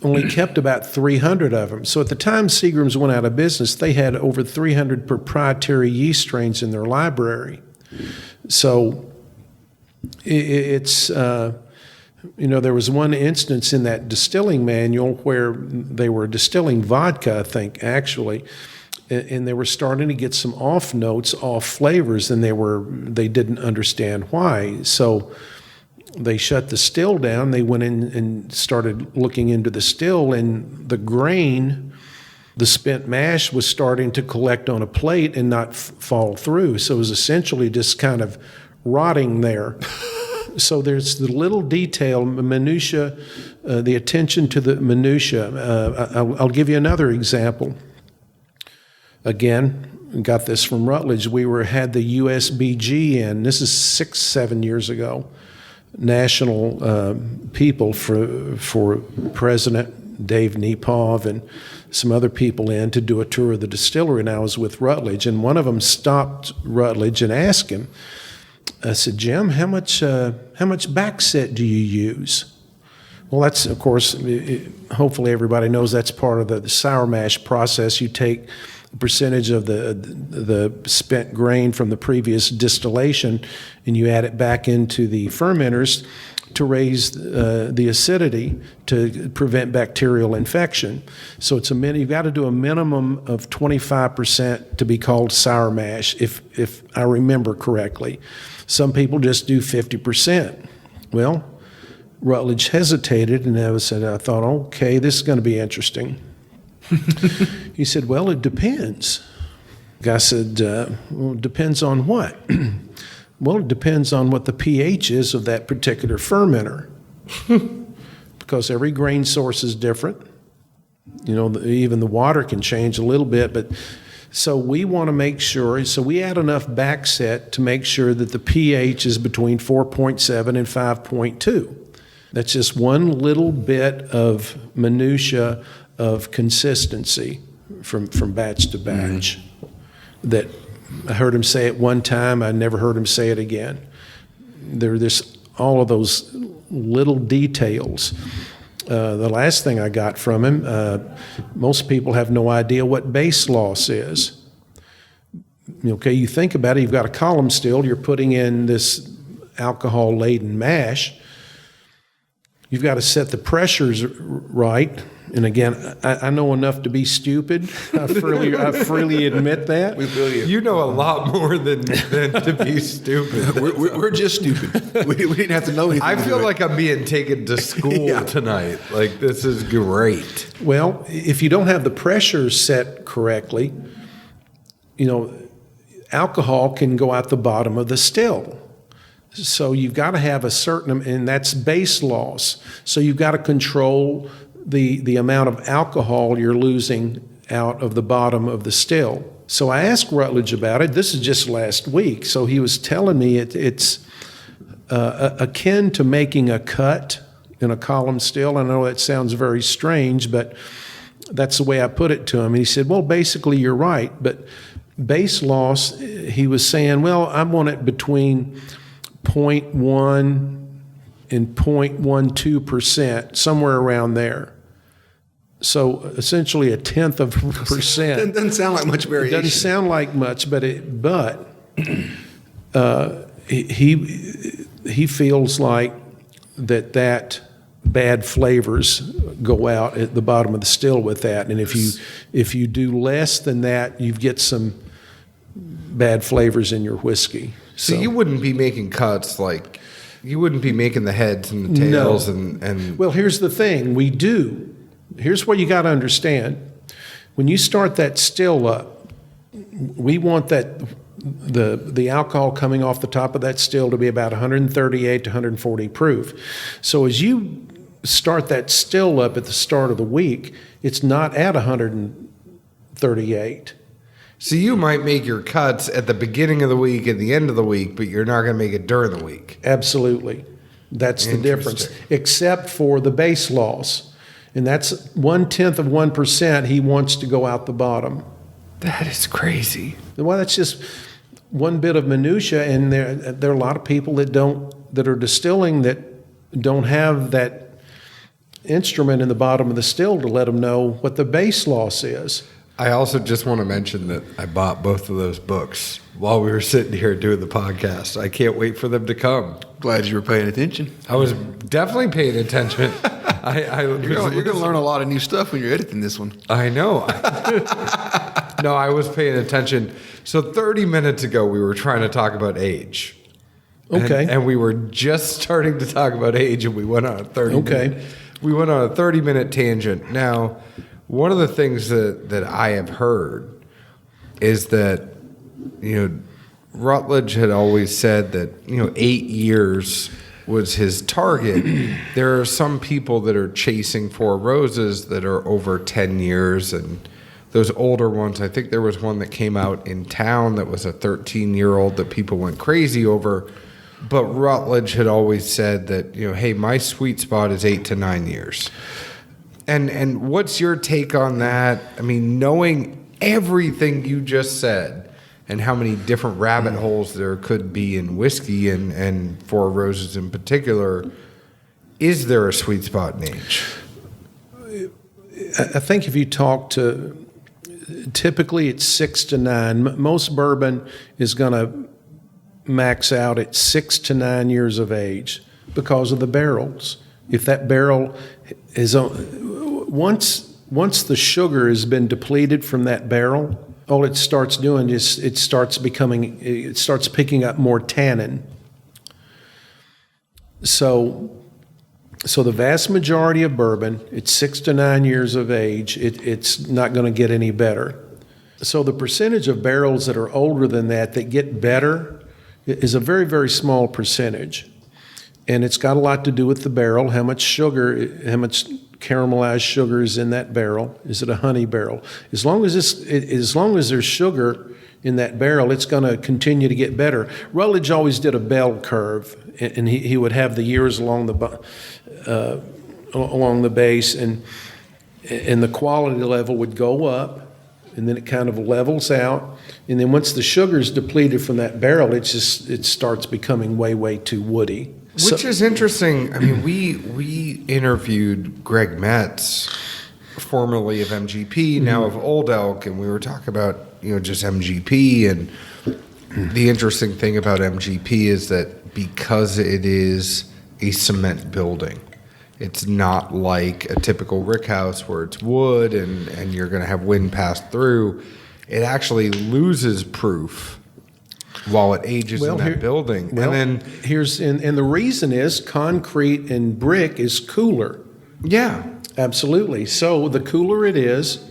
only kept about 300 of them. So at the time Seagram's went out of business, they had over 300 proprietary yeast strains in their library. So it's... there was one instance in that distilling manual where they were distilling vodka, I think, actually, and they were starting to get some off notes, off flavors, and they didn't understand why. So they shut the still down. They went in and started looking into the still, and the grain, the spent mash, was starting to collect on a plate and not fall through. So it was essentially just kind of rotting there. So there's the little detail, minutia, the attention to the minutia. I'll give you another example. Again, got this from Rutledge. We had the USBG in. This is 6-7 years ago. National people for President Dave Nepov and some other people in to do a tour of the distillery, and I was with Rutledge, and one of them stopped Rutledge and asked him. I said, Jim, how much backset do you use? Well, that's, of course, hopefully everybody knows that's part of the sour mash process. You take a percentage of the spent grain from the previous distillation and you add it back into the fermenters to raise the acidity to prevent bacterial infection. So you've got to do a minimum of 25% to be called sour mash, if I remember correctly. Some people just do 50%. Well, Rutledge hesitated, and I thought, okay, this is going to be interesting. He said, well, it depends. I said, well, it depends on what? Well, it depends on what the pH is of that particular fermenter. Because every grain source is different. Even the water can change a little bit, but so we want to make sure, so we add enough backset to make sure that the pH is between 4.7 and 5.2. That's just one little bit of minutia of consistency from batch to batch. That I heard him say it one time, I never heard him say it again. There's all of those little details. The last thing I got from him, most people have no idea what base loss is. Okay, you think about it, you've got a column still, you're putting in this alcohol-laden mash. You've got to set the pressures right. And again, I know enough to be stupid. I freely admit that. We feel you. You know a lot more than to be stupid. We're just stupid. We didn't have to know anything. I feel like I'm being taken to school tonight. Like, this is great. Well, if you don't have the pressure set correctly, alcohol can go out the bottom of the still. So you've got to have a certain, and that's base loss. So you've got to control the amount of alcohol you're losing out of the bottom of the still. So I asked Rutledge about it. This is just last week. So he was telling me it's akin to making a cut in a column still. I know that sounds very strange, but that's the way I put it to him. And he said, well, basically you're right. But base loss, he was saying, well, I want it between 0.1 and 0.12%, somewhere around there. So essentially a tenth of a percent. It doesn't sound like much variation. It doesn't sound like much, but he feels like that bad flavors go out at the bottom of the still with that, and if you do less than that, you get some bad flavors in your whiskey. So you wouldn't be making cuts like you wouldn't be making the heads and the tails and Well, here's the thing, we do. Here's what you got to understand. When you start that still up, we want that the alcohol coming off the top of that still to be about 138 to 140 proof. So as you start that still up at the start of the week, it's not at 138. So you might make your cuts at the beginning of the week and the end of the week, but you're not going to make it during the week. Absolutely. That's the difference, except for the base loss. And that's 0.1%. He wants to go out the bottom. That is crazy. Well, that's just one bit of minutia, and there are a lot of people that are distilling that don't have that instrument in the bottom of the still to let them know what the base loss is. I also just want to mention that I bought both of those books while we were sitting here doing the podcast. I can't wait for them to come. Glad you were paying attention. I was definitely paying attention. You're going to learn a lot of new stuff when you're editing this one. I know. No, I was paying attention. So 30 minutes ago, we were trying to talk about age. Okay. And we were just starting to talk about age, and we went on a 30-minute tangent. Now, one of the things that I have heard is that, Rutledge had always said that, 8 years was his target. There are some people that are chasing Four Roses that are over 10 years, and those older ones, I think there was one that came out in town that was a 13-year-old that people went crazy over. But Rutledge had always said that, hey, my sweet spot is 8 to 9 years. And what's your take on that? I mean, knowing everything you just said and how many different rabbit holes there could be in whiskey and Four Roses in particular, is there a sweet spot in age? I think if you talk to, typically it's 6 to 9. Most bourbon is going to max out at 6 to 9 years of age because of the barrels. If that barrel is once the sugar has been depleted from that barrel, all it starts doing is it starts picking up more tannin. So the vast majority of bourbon, it's 6 to 9 years of age. It's not going to get any better. So the percentage of barrels that are older than that get better is a very, very small percentage. And it's got a lot to do with the barrel, how much caramelized sugar is in that barrel. Is it a honey barrel? As long as there's sugar in that barrel, it's going to continue to get better. Rutledge always did a bell curve, and he would have the years along the base, and the quality level would go up, and then it kind of levels out. And then once the sugar is depleted from that barrel, it starts becoming way, way too woody. Which is interesting. I mean, we interviewed Greg Metz, formerly of MGP, now of Old Elk, and we were talking about, just MGP. And the interesting thing about MGP is that because it is a cement building, it's not like a typical rick house where it's wood and you're going to have wind pass through. It actually loses proof while it ages in that building. Well, and the reason is concrete and brick is cooler. Yeah. Absolutely. So the cooler it is,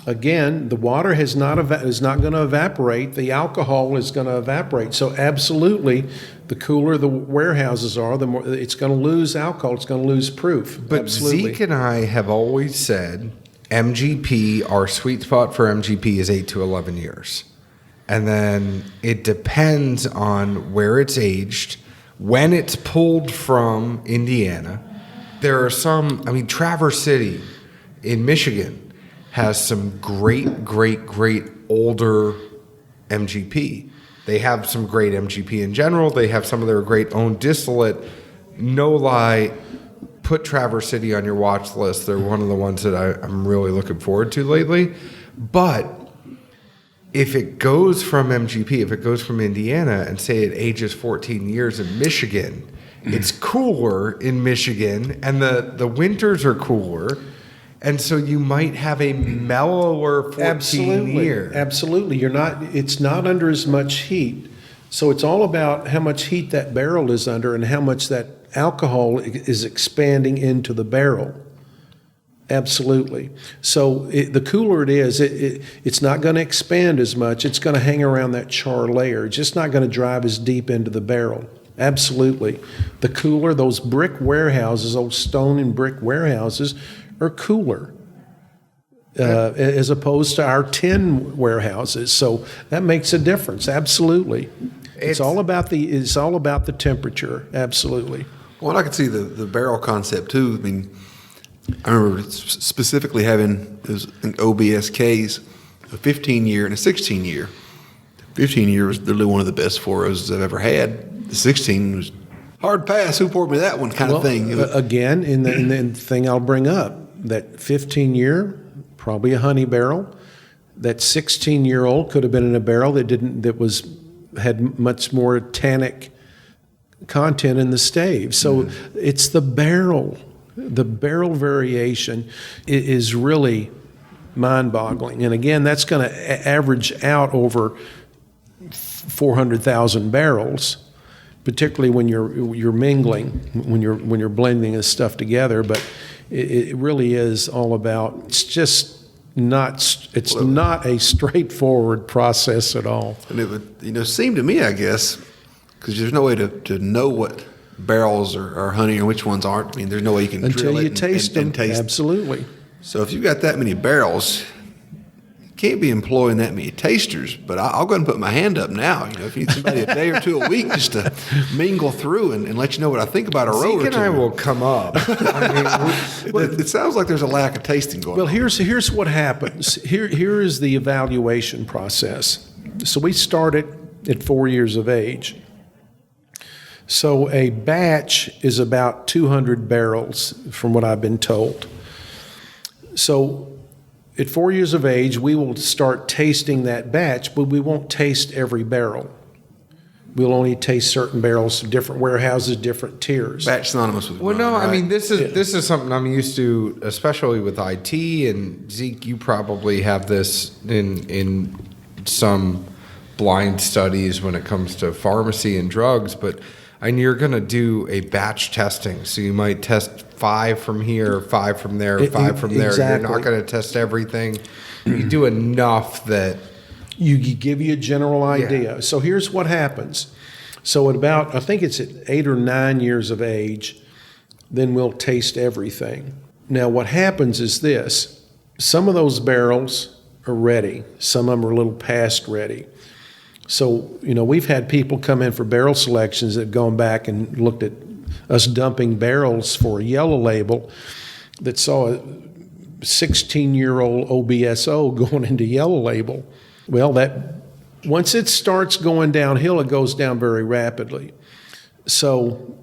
again, the water is not going to evaporate. The alcohol is going to evaporate. So absolutely, the cooler the warehouses are, the more it's going to lose alcohol. It's going to lose proof. But absolutely. Zeke and I have always said MGP, our sweet spot for MGP is 8 to 11 years. And then it depends on where it's aged, when it's pulled from Indiana. There are some, Traverse City in Michigan has some great older MGP. They have some great MGP in general. They have some of their great own distillate. No lie, put Traverse City on your watch list. They're one of the ones that I'm really looking forward to lately. But if it goes from MGP, if it goes from Indiana, and say it ages 14 years in Michigan, it's cooler in Michigan, and the winters are cooler, and so you might have a mellower 14 year. Absolutely. It's not under as much heat. So it's all about how much heat that barrel is under and how much that alcohol is expanding into the barrel. Absolutely. So the cooler it is, it's not going to expand as much. It's going to hang around that char layer. It's just not going to drive as deep into the barrel. Absolutely. The cooler, those brick warehouses, old stone and brick warehouses, are cooler as opposed to our tin warehouses. So that makes a difference. Absolutely. It's all about the temperature. Absolutely. Well, I could see the barrel concept too. I remember specifically having those OBSKs, a 15-year and a 16-year. 15-year was literally one of the best 4 roses I've ever had. The 16 was hard pass. Who poured me that one kind of thing? Again, in the thing I'll bring up, that 15-year, probably a honey barrel. That 16-year-old could have been in a barrel that had much more tannic content in the stave. So it's the barrel. The barrel variation is really mind-boggling. And again, that's going to average out over 400,000 barrels, particularly when you're mingling, when you're blending this stuff together. But it really is all about. It's not a straightforward process at all. And it would seem to me, I guess, because there's no way to know what barrels are honey and which ones aren't. I mean, there's no way you can Until drill you it taste them. Absolutely. So if you've got that many barrels, you can't be employing that many tasters. But I'll go ahead and put my hand up now. If you need somebody a day or two a week just to mingle through and let you know what I think about a row or two. Zeke and I will come up. It sounds like there's a lack of tasting going on. Well, here's what happens. Here is the evaluation process. So we start it at 4 years of age. So a batch is about 200 barrels, from what I've been told. So at 4 years of age, we will start tasting that batch, but we won't taste every barrel. We'll only taste certain barrels, different warehouses, different tiers. Batch synonymous with Well, run, no, right? I mean this is something I'm used to, especially with IT. And Zeke, you probably have this in some blind studies when it comes to pharmacy and drugs. But you're going to do a batch testing, so you might test 5 from here, 5 from there, 5 from there. Exactly. You're not going to test everything. You do enough that You give you a general idea. Yeah. So here's what happens. So at about, I think it's at 8 or 9 years of age, then we'll taste everything. Now what happens is this. Some of those barrels are ready. Some of them are a little past ready. So, we've had people come in for barrel selections that have gone back and looked at us dumping barrels for a yellow label that saw a 16-year-old OBSO going into yellow label. Well, once it starts going downhill, it goes down very rapidly. So,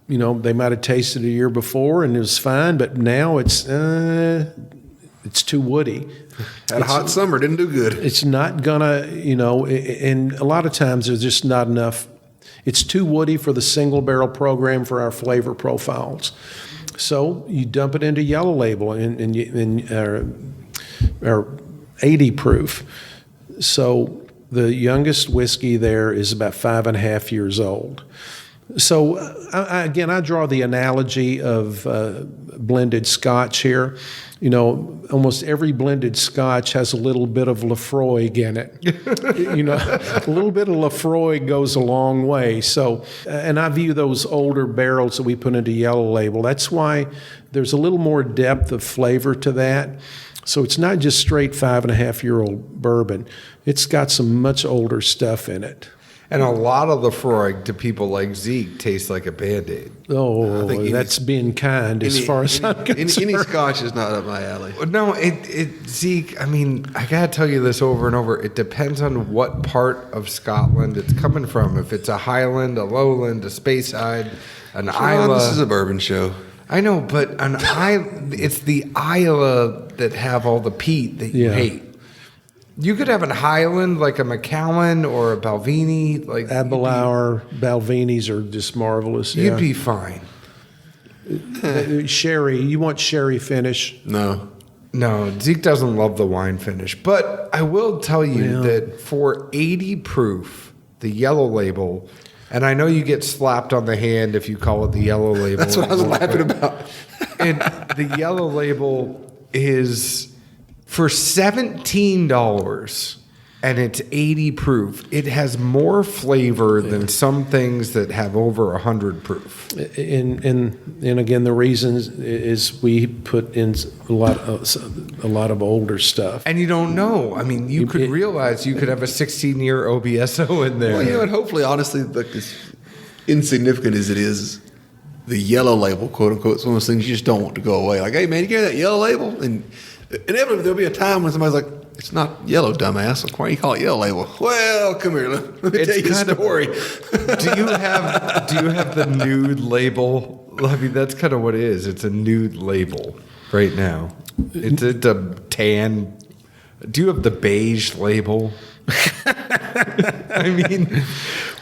they might have tasted a year before and it was fine, but now it's too woody. Had a hot summer, didn't do good. It's not gonna, and a lot of times there's just not enough. It's too woody for the single barrel program for our flavor profiles. So you dump it into yellow label or 80 proof. So the youngest whiskey there is about 5.5 years old. So I draw the analogy of blended Scotch here. Almost every blended Scotch has a little bit of Lafroig in it. A little bit of Lafroig goes a long way. So, and I view those older barrels that we put into yellow label. That's why there's a little more depth of flavor to that. So it's not just straight 5.5-year-old bourbon. It's got some much older stuff in it. And a lot of Lafroig to people like Zeke tastes like a Band-Aid. Oh, that's being kind as far as I'm concerned. Any Scotch is not up my alley. No, Zeke, I got to tell you this over and over. It depends on what part of Scotland it's coming from. If it's a Highland, a Lowland, a Speyside, an Isla. This is a bourbon show. I know, but it's the Isla that have all the peat that you hate. You could have a Highland like a Macallan or a Balvenie. Like Aberlour, Balvenies are just marvelous. You'd be fine. Sherry, you want sherry finish? No, Zeke doesn't love the wine finish. But I will tell you that for 80 proof, the yellow label, and I know you get slapped on the hand if you call it the yellow label. that's what I was laughing about. And the yellow label is for $17, and it's 80 proof. It has more flavor than some things that have over 100 proof. And again, the reason is we put in a lot of older stuff. And you don't know. You could realize you could have a 16-year OBSO in there. Well, and hopefully, honestly, look, as insignificant as it is, the yellow label, quote unquote, is one of those things you just don't want to go away. Like, hey man, you carry that yellow label, and inevitably there'll be a time when somebody's like, "It's not yellow, dumbass. Like, why do you call it yellow label?" Well, come here, let me tell you a story. Do you have the nude label? I mean, that's kind of what it is. It's a nude label right now. It's a tan. Do you have the beige label? I mean,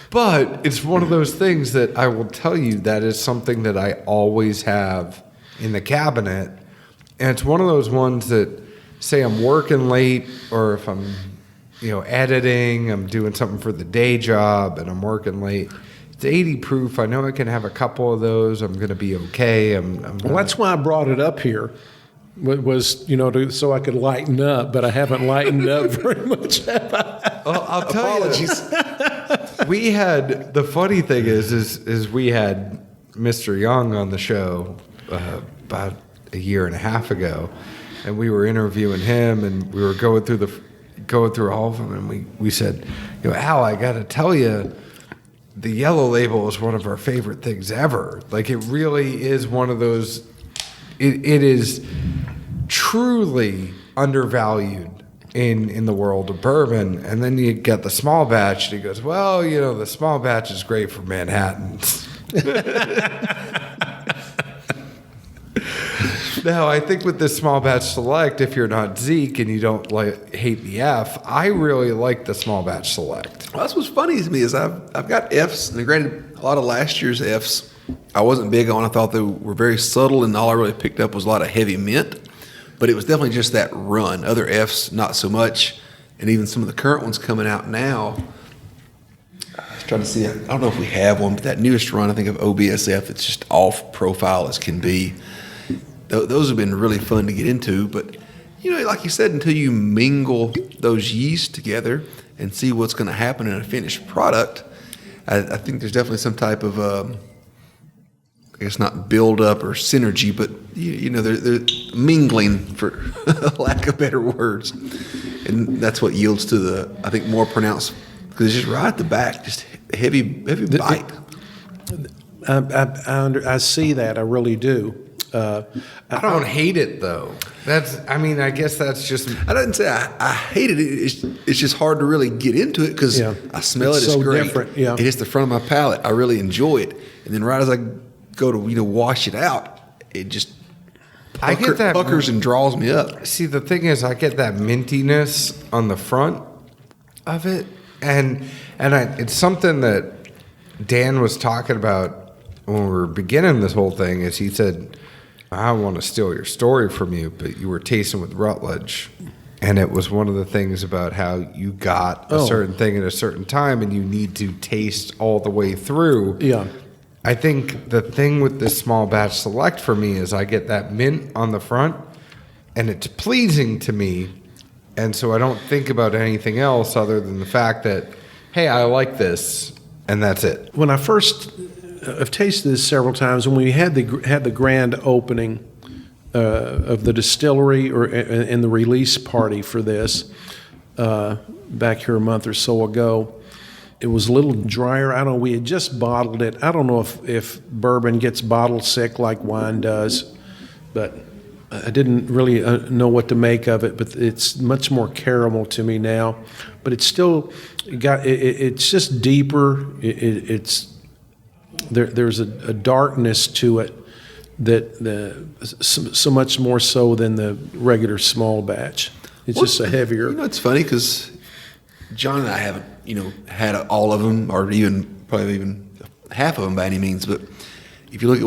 but it's one of those things that I will tell you that is something that I always have in the cabinet. And it's one of those ones that, say I'm working late, or if I'm, editing, I'm doing something for the day job and I'm working late. It's 80 proof. I know I can have a couple of those. I'm going to be okay. Well, that's why I brought it up here. Was so I could lighten up, but I haven't lightened up very much. Well, I'll tell you. We had, the funny thing is we had Mr. Young on the show about a year and a half ago, and we were interviewing him, and we were going through all of them, and we said, Al, I got to tell you, the yellow label is one of our favorite things ever. Like, it really is one of those. It is truly undervalued in the world of bourbon. And then you get the small batch, and he goes, well, the small batch is great for Manhattans. Now, I think with this small batch select, if you're not Zeke and you don't hate the F, I really like the small batch select. Well, that's what's funny to me is I've got Fs, and granted, a lot of last year's Fs I wasn't big on. I thought they were very subtle, and all I really picked up was a lot of heavy mint. But it was definitely just that run. Other Fs, not so much. And even some of the current ones coming out now, I was trying to see, I don't know if we have one, but that newest run, I think, of OBSF, it's just off profile as can be. Those have been really fun to get into. But, like you said, until you mingle those yeasts together and see what's going to happen in a finished product, I think there's definitely some type of, I guess not build up or synergy, but they're mingling, for lack of better words, and that's what yields to the, I think, more pronounced, because it's just right at the back, just heavy bite. I see that. I really do. I don't hate it though. I guess that's just. I didn't say I hated it. It's just hard to really get into it because I smell it. It's so great. different. Yeah. It hits the front of my palate. I really enjoy it, and then right as I go to wash it out, it just I get that puckers and draws me up. See, the thing is, I get that mintiness on the front of it, and it's something that Dan was talking about when we were beginning this whole thing. Is he said, I don't want to steal your story from you, but you were tasting with Rutledge, and it was one of the things about how you got a certain thing at a certain time, and you need to taste all the way through. Yeah. I think the thing with this small batch select for me is I get that mint on the front, and it's pleasing to me, and so I don't think about anything else other than the fact that, hey, I like this, and that's it. When I first, I've tasted this several times. When we had the grand opening of the distillery in the release party for this back here a month or so ago, it was a little drier. I don't know. We had just bottled it. I don't know if bourbon gets bottle sick like wine does, but I didn't really know what to make of it. But it's much more caramel to me now. But it's still it's just deeper. There's a darkness to it that so much more so than the regular small batch. It's just a heavier. It's funny because John and I haven't, had all of them, or probably even half of them by any means. But if you look at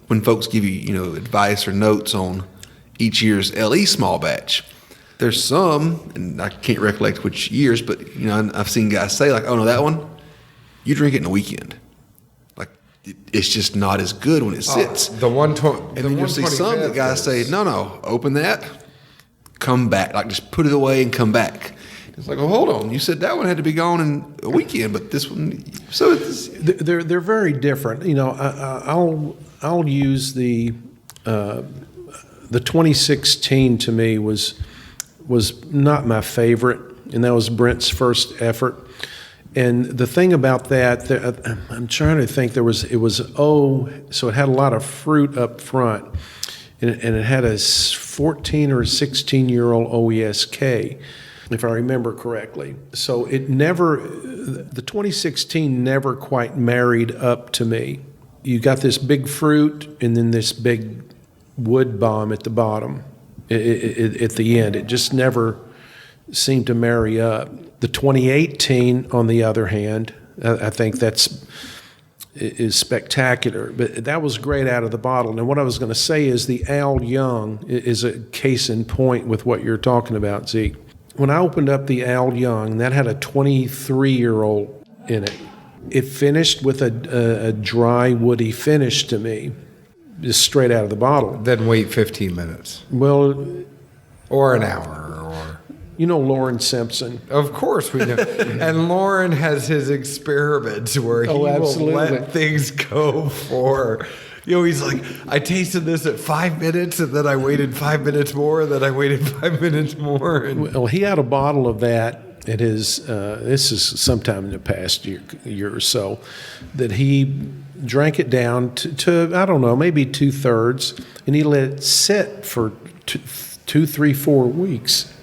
when folks give you, advice or notes on each year's LE small batch, there's some, and I can't recollect which years, but I've seen guys say like, "Oh no, that one, you drink it in a weekend." Like it's just not as good when it sits. And then you'll see some that guys say, "No, open that, come back, like just put it away and come back." It's like, well, hold on. You said that one had to be gone in a weekend, but this one. So they're very different. I'll use the 2016 to me was not my favorite, and that was Brent's first effort. And the thing about that, I'm trying to think. So it had a lot of fruit up front, and it had a 14 or 16-year-old OESK, if I remember correctly. So the 2016 never quite married up to me. You got this big fruit and then this big wood bomb at the bottom, at the end. It just never seemed to marry up. The 2018, on the other hand, I think is spectacular. But that was great out of the bottle. And what I was going to say is the Al Young is a case in point with what you're talking about, Zeke. When I opened up the Al Young, that had a 23-year-old in it. It finished with a dry, woody finish to me, just straight out of the bottle. Then wait 15 minutes. Well, or an hour. You know Lauren Simpson. Of course we know. And Lauren has his experiments where he will let things go for, he's like, I tasted this at 5 minutes, and then I waited 5 minutes more, and then I waited 5 minutes more. And well, he had a bottle of that at his, this is sometime in the past year or so, that he drank it down to I don't know, maybe 2/3, and he let it sit for 2, 3, 4 weeks.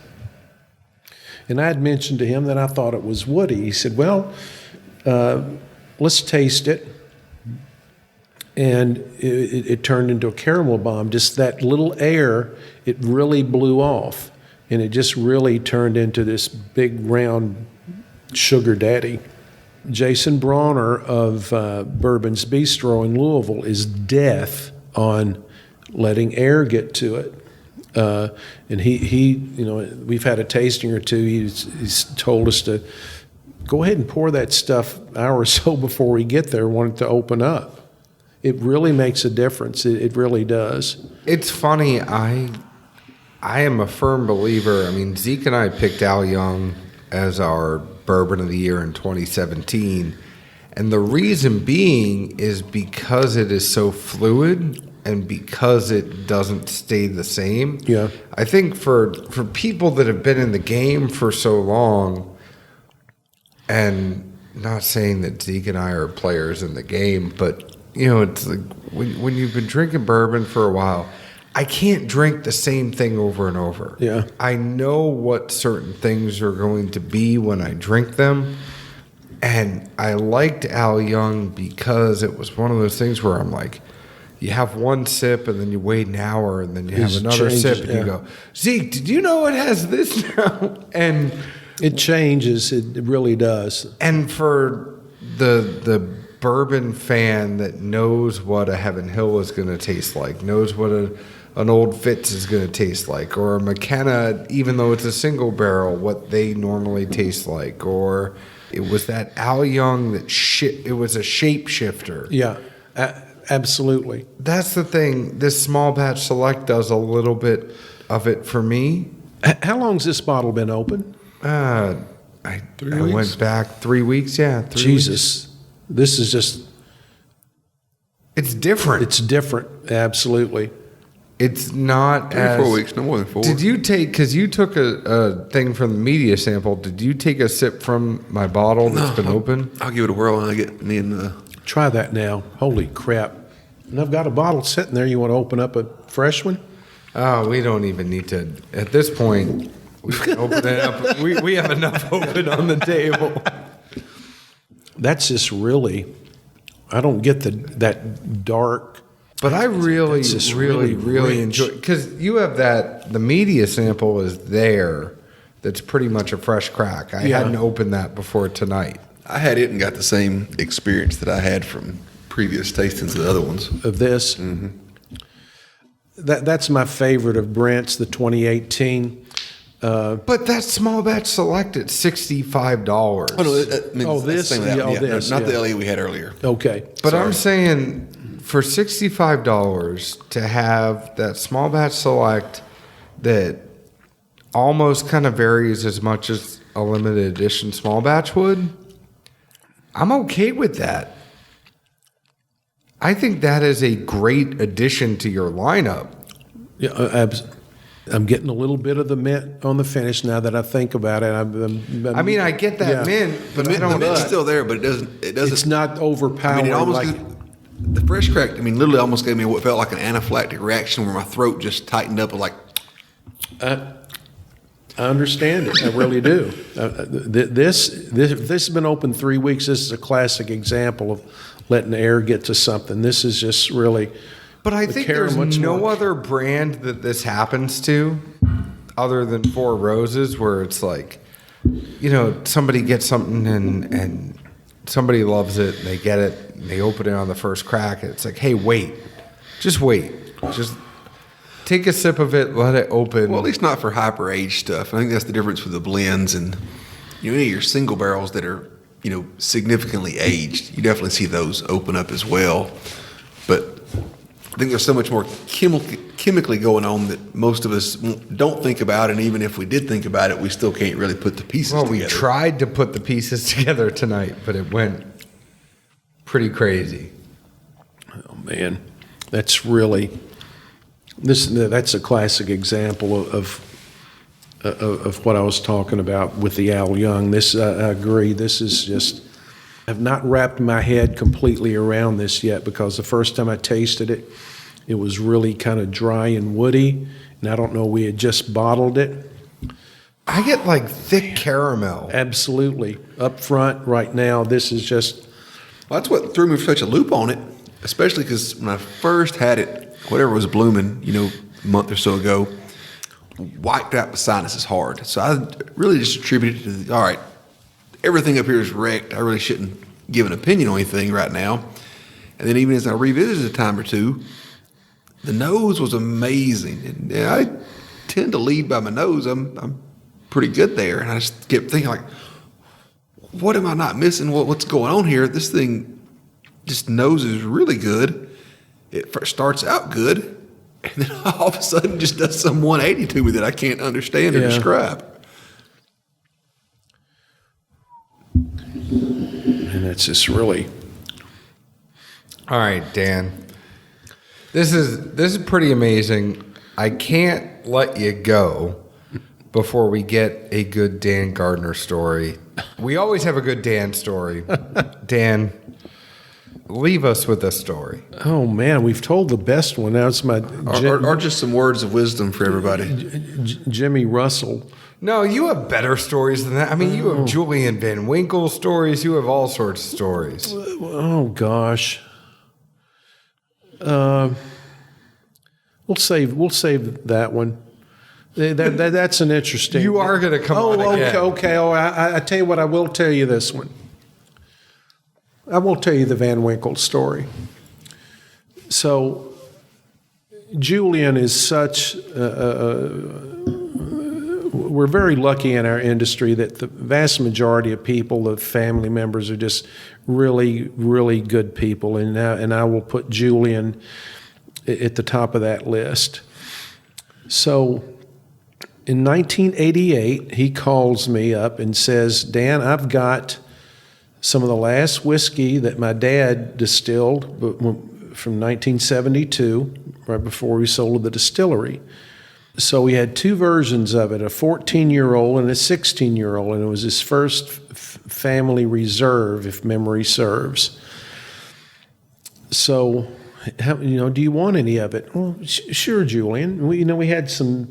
And I had mentioned to him that I thought it was woody. He said, well, let's taste it. And it turned into a caramel bomb. Just that little air, it really blew off. And it just really turned into this big, round sugar daddy. Jason Bronner of Bourbon's Bistro in Louisville is death on letting air get to it. And he, we've had a tasting or two. He's told us to go ahead and pour that stuff an hour or so before we get there. Want it to open up. It really makes a difference. It really does. It's funny. I am a firm believer. I mean, Zeke and I picked Al Young as our Bourbon of the Year in 2017. And the reason being is because it is so fluid and because it doesn't stay the same. Yeah. I think for people that have been in the game for so long, and not saying that Zeke and I are players in the game, but, it's like when you've been drinking bourbon for a while, I can't drink the same thing over and over. Yeah. I know what certain things are going to be when I drink them. And I liked Al Young because it was one of those things where I'm like, you have one sip and then you wait an hour and then you have another sip and you go, Zeke, did you know it has this now? And it changes. It really does. And for the bourbon fan that knows what a Heaven Hill is going to taste like, knows what an Old Fitz is going to taste like, or a McKenna, even though it's a single barrel, what they normally taste like, or it was that Al Young it was a shapeshifter. Yeah, absolutely. That's the thing. This small batch select does a little bit of it for me. How long's this bottle been open? I went back 3 weeks. Yeah, 3 Jesus. weeks. This is just... It's different. It's different, absolutely. It's not 4 weeks, no more than 4. Did you take, because you took a thing from the media sample, did you take a sip from my bottle that's been open? I'll give it a whirl and I get me in the... Try that now. Holy crap. And I've got a bottle sitting there. You want to open up a fresh one? Oh, we don't even need to. At this point, we can open it up. We have enough open on the table. That's just really... I don't get that dark... But I really really enjoy, because you have the media sample is there. That's pretty much a fresh crack. I hadn't opened that before tonight. I had it and got the same experience that I had from previous tastings of the other ones. Of this? Mm-hmm. That's my favorite of Brent's, the 2018. But that small batch select at $65. Oh, this? Not the LE we had earlier. Okay. But sorry. I'm saying... For $65 to have that small batch select that almost kind of varies as much as a limited edition small batch would, I'm okay with that. I think that is a great addition to your lineup. Yeah, I'm getting a little bit of the mint on the finish now that I think about it. I mean, I get that mint, but The I don't. mint's still there, but it doesn't. It's not overpowering. I mean, it almost like, the fresh crack. I mean, literally, almost gave me what felt like an anaphylactic reaction, where my throat just tightened up. Like, I understand it. I really do. This has been open 3 weeks. This is a classic example of letting the air get to something. This is just really. But I think there's no other brand that this happens to other than Four Roses, where it's like, somebody gets something and somebody loves it, and they get it, and they open it on the first crack, and it's like, hey, wait. Just take a sip of it, let it open. well, at least not for hyper aged stuff. I think that's the difference with the blends and any of your single barrels that are significantly aged. You definitely see those open up as well, but I think there's so much more chemically going on that most of us don't think about, and even if we did think about it, we still can't really put the pieces together. We tried to put the pieces together tonight, but it went pretty crazy. Oh man, that's really that's a classic example of what I was talking about with the Al Young. This I agree. This is just. I've not wrapped my head completely around this yet, because the first time I tasted it, it was really kind of dry and woody, and I don't know, we had just bottled it. I get like thick caramel. Absolutely. Up front right now, this is just. Well, that's what threw me for such a loop on it, especially because when I first had it, whatever was blooming, a month or so ago, wiped out the sinuses hard. So I really just attributed it to all right, everything up here is wrecked. I really shouldn't give an opinion on anything right now. And then even as I revisited a time or two, the nose was amazing. And I tend to lead by my nose. I'm pretty good there. And I just kept thinking, like, what am I not missing? What's going on here? This thing just noses really good. It first starts out good, and then all of a sudden just does some 180 to me that I can't understand or describe. And it's just really. All right, Dan. This is pretty amazing. I can't let you go before we get a good Dan Gardner story. We always have a good Dan story. Dan, leave us with a story. Oh man, we've told the best one. Now it's my Or just some words of wisdom for everybody. Jimmy Russell. No, you have better stories than that. I mean, you have Julian Van Winkle stories. You have all sorts of stories. Oh gosh. We'll save that one. That's an interesting. You are going to come on again. Okay. Oh, I tell you what. I will tell you this one. I will tell you the Van Winkle story. So, Julian is such. We're very lucky in our industry that the vast majority of people, the family members, are just really, really good people, and I will put Julian at the top of that list. So, in 1988, he calls me up and says, Dan, I've got some of the last whiskey that my dad distilled from 1972, right before we sold the distillery. So we had two versions of it, a 14-year-old and a 16-year-old, and it was his first family reserve, if memory serves. So, do you want any of it? Well, sure, Julian. We had some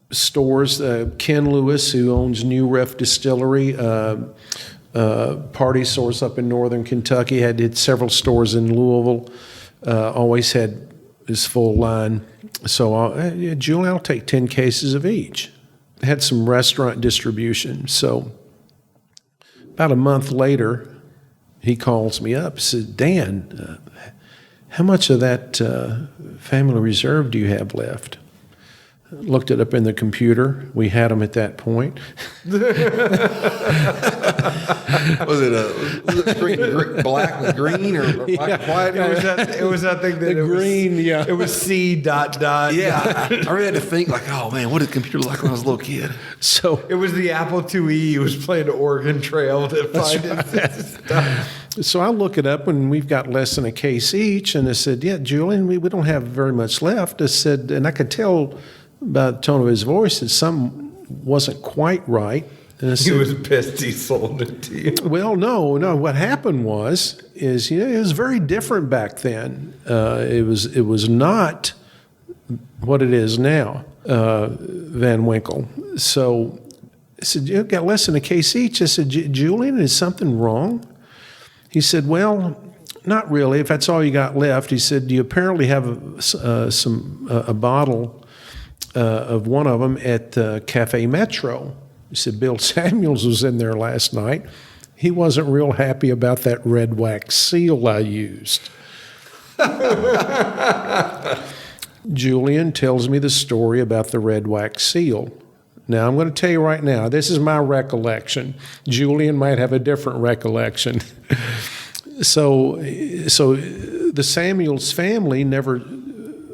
stores. Ken Lewis, who owns New Ref Distillery, Party Source up in northern Kentucky, had several stores in Louisville. Always had his full line. So, Julian, I'll take 10 cases of each. Had some restaurant distribution. So, about a month later, he calls me up and says, Dan, how much of that family reserve do you have left? Looked it up in the computer. We had them at that point. Was it black with green or black and white? It was that thing that The green, yeah. It was C ... Yeah, I really had to think like, oh man, what did the computer look like when I was a little kid? So it was the Apple IIe. He was playing Oregon Trail to find it. So I look it up, and we've got less than a case each. And I said, yeah, Julian, we don't have very much left. I said, and I could tell by the tone of his voice that something wasn't quite right. And I He said, was pissed he sold it to you. well, no. What happened is it was very different back then. It was not what it is now, Van Winkle. So I said, you got less than a case each. I said, Julian, is something wrong? He said, well, not really. If that's all you got left, he said, you apparently have a bottle of one of them at Cafe Metro. He said, Bill Samuels was in there last night. He wasn't real happy about that red wax seal I used. Julian tells me the story about the red wax seal. Now, I'm going to tell you right now, this is my recollection. Julian might have a different recollection. So the Samuels family never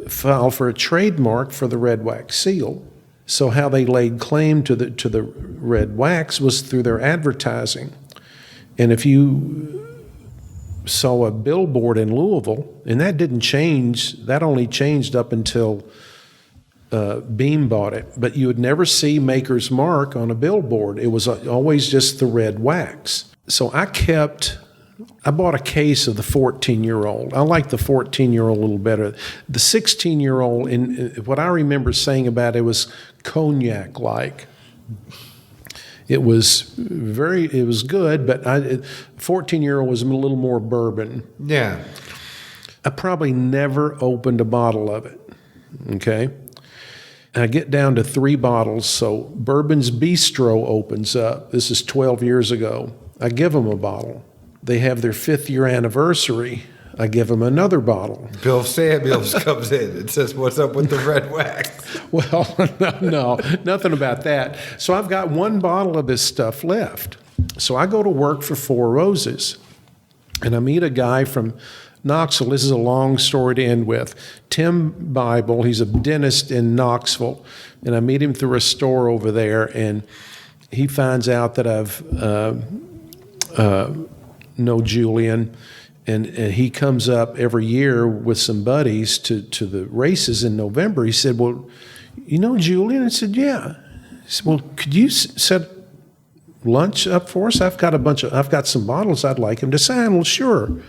filed for a trademark for the red wax seal. So how they laid claim to the red wax was through their advertising. And if you saw a billboard in Louisville, and that didn't change, that only changed up until Beam bought it, but you would never see Maker's Mark on a billboard. It was always just the red wax. So I bought a case of the 14-year-old. I like the 14-year-old a little better. The 16-year-old, what I remember saying about it was cognac-like. It was good, but 14-year-old was a little more bourbon. Yeah. I probably never opened a bottle of it, okay? And I get down to 3 bottles, so Bourbon's Bistro opens up. This is 12 years ago. I give them a bottle. They have their 5th year anniversary. I give them another bottle. Bill Samuels comes in and says, what's up with the red wax? Well, no, nothing about that. So I've got 1 bottle of this stuff left. So I go to work for Four Roses, and I meet a guy from Knoxville. This is a long story to end with. Tim Bible, he's a dentist in Knoxville, and I meet him through a store over there, and he finds out that I've know Julian, and he comes up every year with some buddies to the races in November. He said, well, you know Julian? I said, yeah. He said, well, could you set lunch up for us? I've got some bottles I'd like him to sign. Well, sure.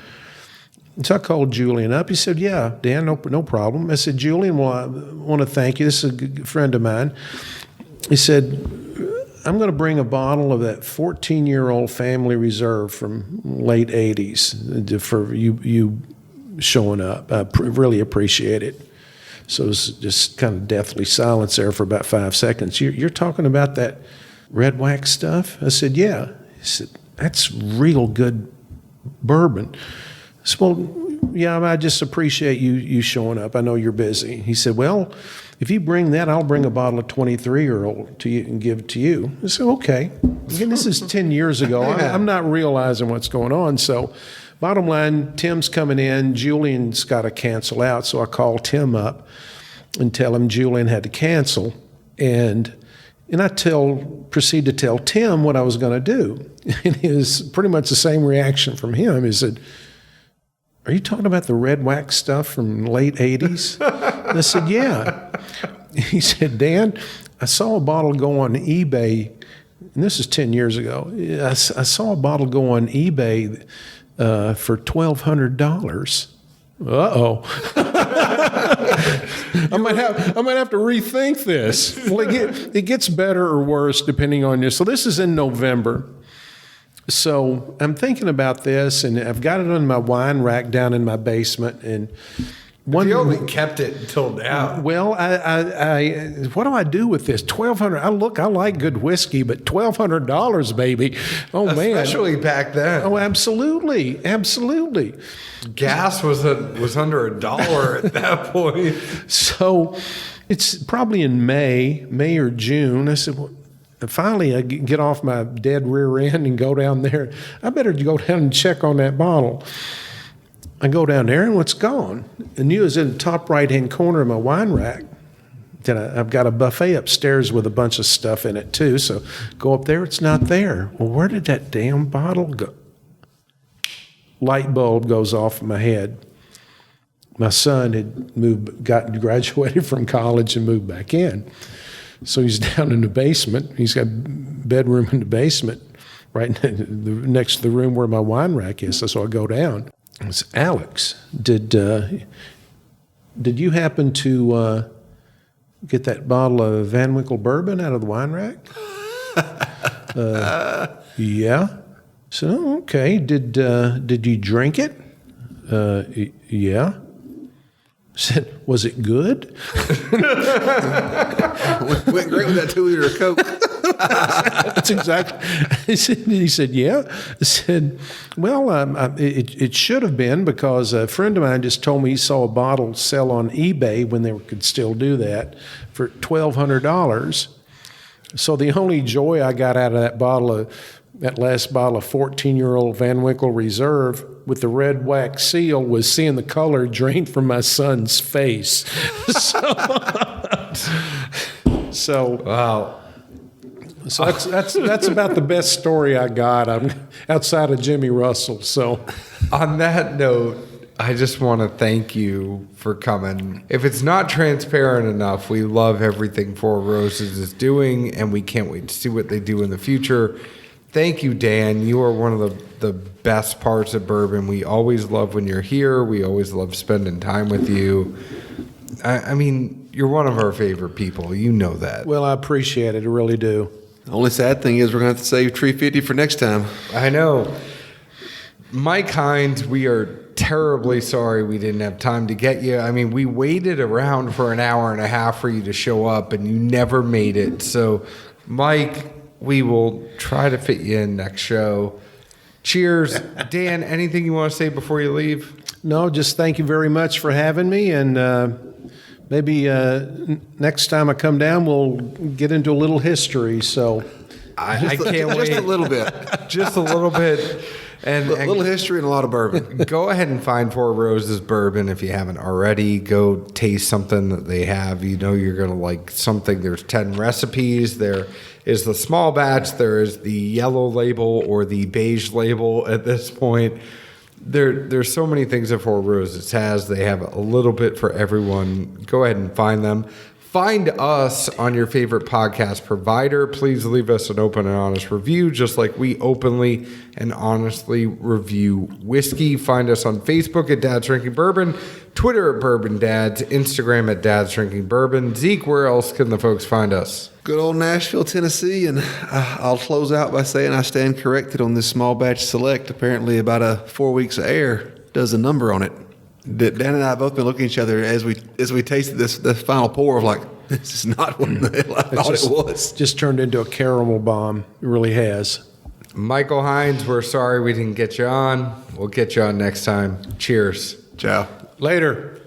So I called Julian up. He said, yeah, Dan, no problem. I said, Julian, well, I want to thank you. This is a good friend of mine. He said, I'm going to bring a bottle of that 14-year-old Family Reserve from late 80s for you showing up. I really appreciate it. So it was just kind of deathly silence there for about 5 seconds. You're talking about that red wax stuff? I said, yeah. He said, that's real good bourbon. I said, well, yeah, I just appreciate you showing up. I know you're busy. He said, well, if you bring that, I'll bring a bottle of 23-year-old to you and give it to you. I said, okay. Again, this is 10 years ago. I'm not realizing what's going on. So bottom line, Tim's coming in. Julian's got to cancel out. So I call Tim up and tell him Julian had to cancel. And I proceed to tell Tim what I was going to do. And it was pretty much the same reaction from him. He said, are you talking about the red wax stuff from late 80s? And I said, yeah. He said, Dan, I saw a bottle go on eBay, and this is 10 years ago. I saw a bottle go on eBay for $1,200. Uh-oh. I might have to rethink this. Well, it gets better or worse depending on you. So this is in November. So I'm thinking about this, and I've got it on my wine rack down in my basement. And you only kept it until now. Well, I what do I do with this? $1,200. I like good whiskey, but $1,200, baby. Oh man, especially back then. Oh, absolutely. Gas was under $1 at that point. So it's probably in May or June. I said, well, finally, I get off my dead rear end and go down there. I better go down and check on that bottle. I go down there, and what's gone? And it was in the top right-hand corner of my wine rack. Then I've got a buffet upstairs with a bunch of stuff in it, too. So go up there, it's not there. Well, where did that damn bottle go? Light bulb goes off in my head. my son had graduated from college and moved back in. So he's down in the basement. He's got a bedroom in the basement, right next to the room where my wine rack is. So I go down. It's Alex. Did you happen to get that bottle of Van Winkle bourbon out of the wine rack? Yeah. So okay. Did you drink it? Yeah. Said, was it good? Went great with that 2 liter of Coke. That's exactly. He said, yeah. I said, well, it should have been, because a friend of mine just told me he saw a bottle sell on eBay when they could still do that for $1,200. So the only joy I got out of that last bottle of 14-year-old Van Winkle Reserve with the red wax seal was seeing the color drain from my son's face. So Wow. So that's about the best story I got. I'm outside of Jimmy Russell. So On that note, I just want to thank you for coming. If it's not transparent enough, we love everything Four Roses is doing, and we can't wait to see what they do in the future. Thank you, Dan. You are one of the best parts of bourbon. We always love when you're here. We always love spending time with you. I mean, you're one of our favorite people. You know that. well, I appreciate it. I really do. The only sad thing is we're going to have to save Tree 50 for next time. I know. Mike Hines, we are terribly sorry we didn't have time to get you. I mean, we waited around for an hour and a half for you to show up, and you never made it. So, Mike, we will try to fit you in next show. Cheers. Dan, anything you want to say before you leave? No, just thank you very much for having me, and maybe next time I come down, we'll get into a little history. So I can't wait. Just a little bit. Just a little bit. And A little history and a lot of bourbon. go ahead and find Four Roses bourbon if you haven't already. Go taste something that they have. You know you're going to like something. There's 10 recipes. There is the small batch. There is the yellow label or the beige label at this point. There's so many things that Four Roses has. They have a little bit for everyone. Go ahead and find them. Find us on your favorite podcast provider. Please leave us an open and honest review, just like we openly and honestly review whiskey. Find us on Facebook at Dad's Drinking Bourbon, Twitter at Bourbon Dads, Instagram at Dad's Drinking Bourbon. Zeke, where else can the folks find us? Good old Nashville, Tennessee, and I'll close out by saying I stand corrected on this small batch select. Apparently about 4 weeks of air does a number on it. Dan and I have both been looking at each other as we tasted this final pour of like, this is not what the hell I thought it was. just turned into a caramel bomb. It really has. Michael Hines, we're sorry we didn't get you on. We'll get you on next time. Cheers. Ciao. Later.